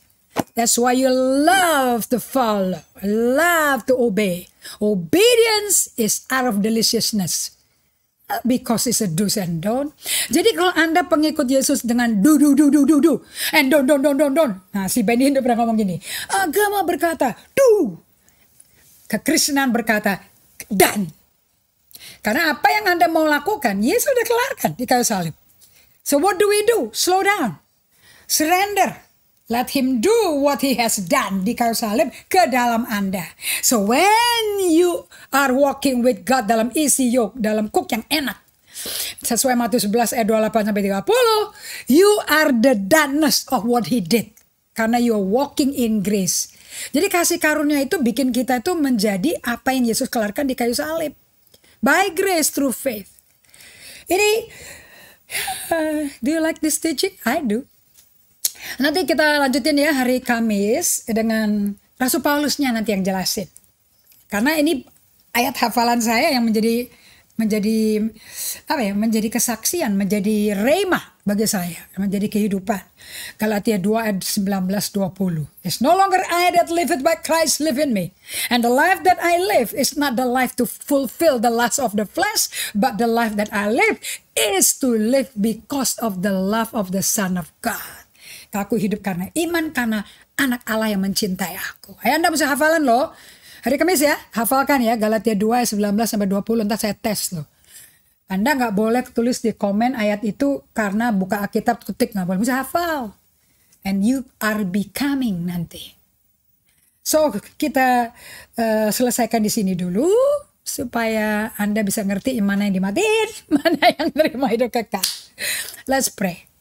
That's why you love to follow, love to obey. Obedience is out of deliciousness. Because it's a do's and don't. Jadi kalau Anda pengikut Yesus dengan do and don't. Nah si Benny Hinn pernah ngomong gini. Agama berkata do. Kekristenan berkata dan. Karena apa yang Anda mau lakukan, Yesus sudah kelarkan di kayu salib. So what do we do? Slow down. Surrender. Let him do what he has done di kayu salib ke dalam Anda. So when you are walking with God dalam isi yoke, dalam kuk yang enak. Sesuai Matius 11 ayat 28-30. You are the doneness of what he did. Karena you are walking in grace. Jadi kasih karunia itu bikin kita itu menjadi apa yang Yesus kelarkan di kayu salib. By grace through faith. Ini, do you like this teaching? I do. Nanti kita lanjutin ya hari Kamis dengan Rasul Paulusnya nanti yang jelasin. Karena ini ayat hafalan saya yang menjadi kesaksian, menjadi rhema bagi saya, menjadi kehidupan. Galatia 2 ayat 19-20. It's no longer I that liveth, but Christ live in me. And the life that I live is not the life to fulfill the lust of the flesh, but the life that I live is to live because of the love of the Son of God. Aku hidup karena iman, karena anak Allah yang mencintai aku. Ayo Anda mesti hafalan loh. Hari Kamis ya, hafalkan ya Galatia 2 19-20, entar saya tes loh. Anda nggak boleh tulis di komen ayat itu karena buka Alkitab ketik, nggak boleh, mesti hafal. And you are becoming nanti. So kita selesaikan di sini dulu supaya Anda bisa ngerti mana yang dimatiin, mana yang terima hidup kekal. Let's pray.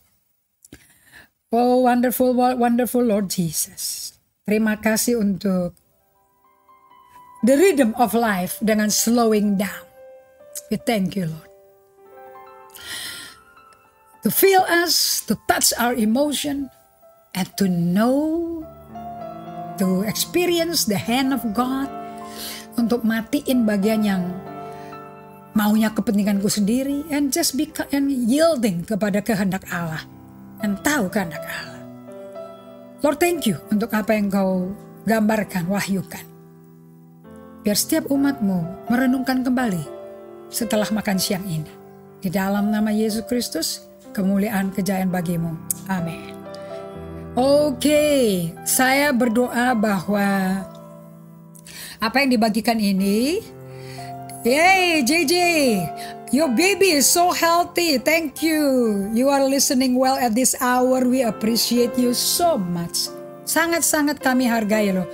Oh wonderful, wonderful Lord Jesus. Terima kasih untuk the rhythm of life dengan slowing down. We thank you Lord. To feel us, to touch our emotion, and to know, to experience the hand of God. Untuk matiin bagian yang maunya kepentinganku sendiri. And just and yielding kepada kehendak Allah. Dan tahu kehendak Allah. Lord thank you untuk apa yang kau gambarkan, wahyukan. Biar setiap umatmu merenungkan kembali setelah makan siang ini. Di dalam nama Yesus Kristus, kemuliaan kejayaan bagimu. Amin. Oke, saya berdoa bahwa apa yang dibagikan ini, yay JJ, your baby is so healthy, thank you. You are listening well at this hour, we appreciate you so much. Sangat-sangat kami hargai loh.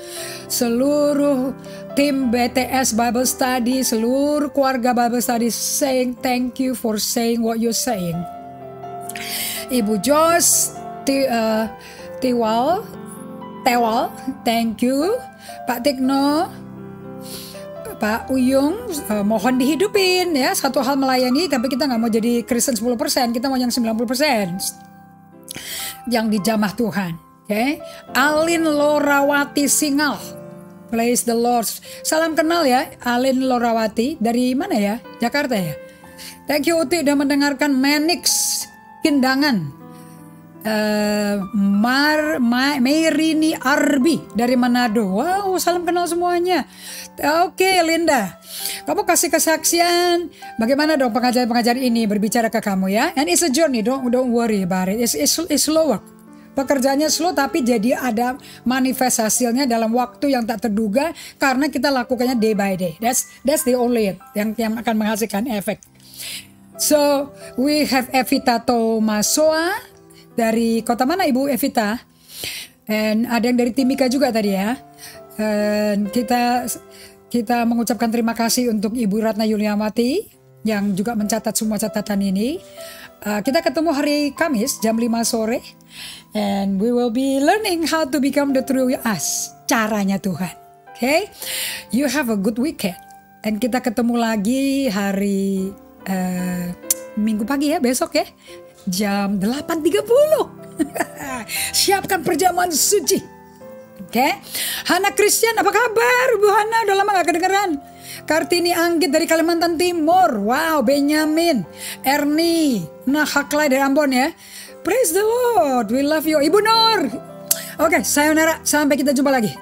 Seluruh tim BTS Bible Study, seluruh keluarga Bible Study saying thank you for saying what you're saying. Ibu Jos, Tewal, thank you. Pak Tikno, Pak Uyung, mohon dihidupin ya. Satu hal melayani, tapi kita nggak mau jadi Kristen 10%, kita mau yang 90%. Yang dijamah Tuhan. Okay. Alin Lorawati Singal, praise the Lord. Salam kenal ya, Alin Lorawati. Dari mana ya? Jakarta ya. Thank you Uti udah mendengarkan. Manix Kindangan, Meirini Arbi dari Manado. Wow, salam kenal semuanya. Oke, Linda, kamu kasih kesaksian. Bagaimana dong pengajar-pengajar ini berbicara ke kamu ya? And it's a journey, don't worry about it. It's slow work. Pekerjaannya slow tapi jadi ada manifest hasilnya dalam waktu yang tak terduga karena kita lakukannya day by day. That's the only yang akan menghasilkan efek. So we have Evita Tomasoa dari kota mana Ibu Evita? And ada yang dari Timika juga tadi ya. And kita mengucapkan terima kasih untuk Ibu Ratna Yuliamati yang juga mencatat semua catatan ini. Kita ketemu hari Kamis jam 5 sore. And we will be learning how to become the true us. Caranya Tuhan. Okay? You have a good weekend. And kita ketemu lagi hari Minggu pagi ya, besok ya. Jam 8.30. Siapkan perjamuan suci. Oke? Hana Christian, apa kabar? Bu Hana, udah lama gak kedengeran. Kartini Anggit dari Kalimantan Timur. Wow, Benyamin, Ernie, Nahaklai dari Ambon ya. Praise the Lord, we love you. Ibu Nur. Oke, sayonara, sampai kita jumpa lagi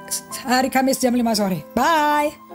hari Kamis jam 5 sore. Bye.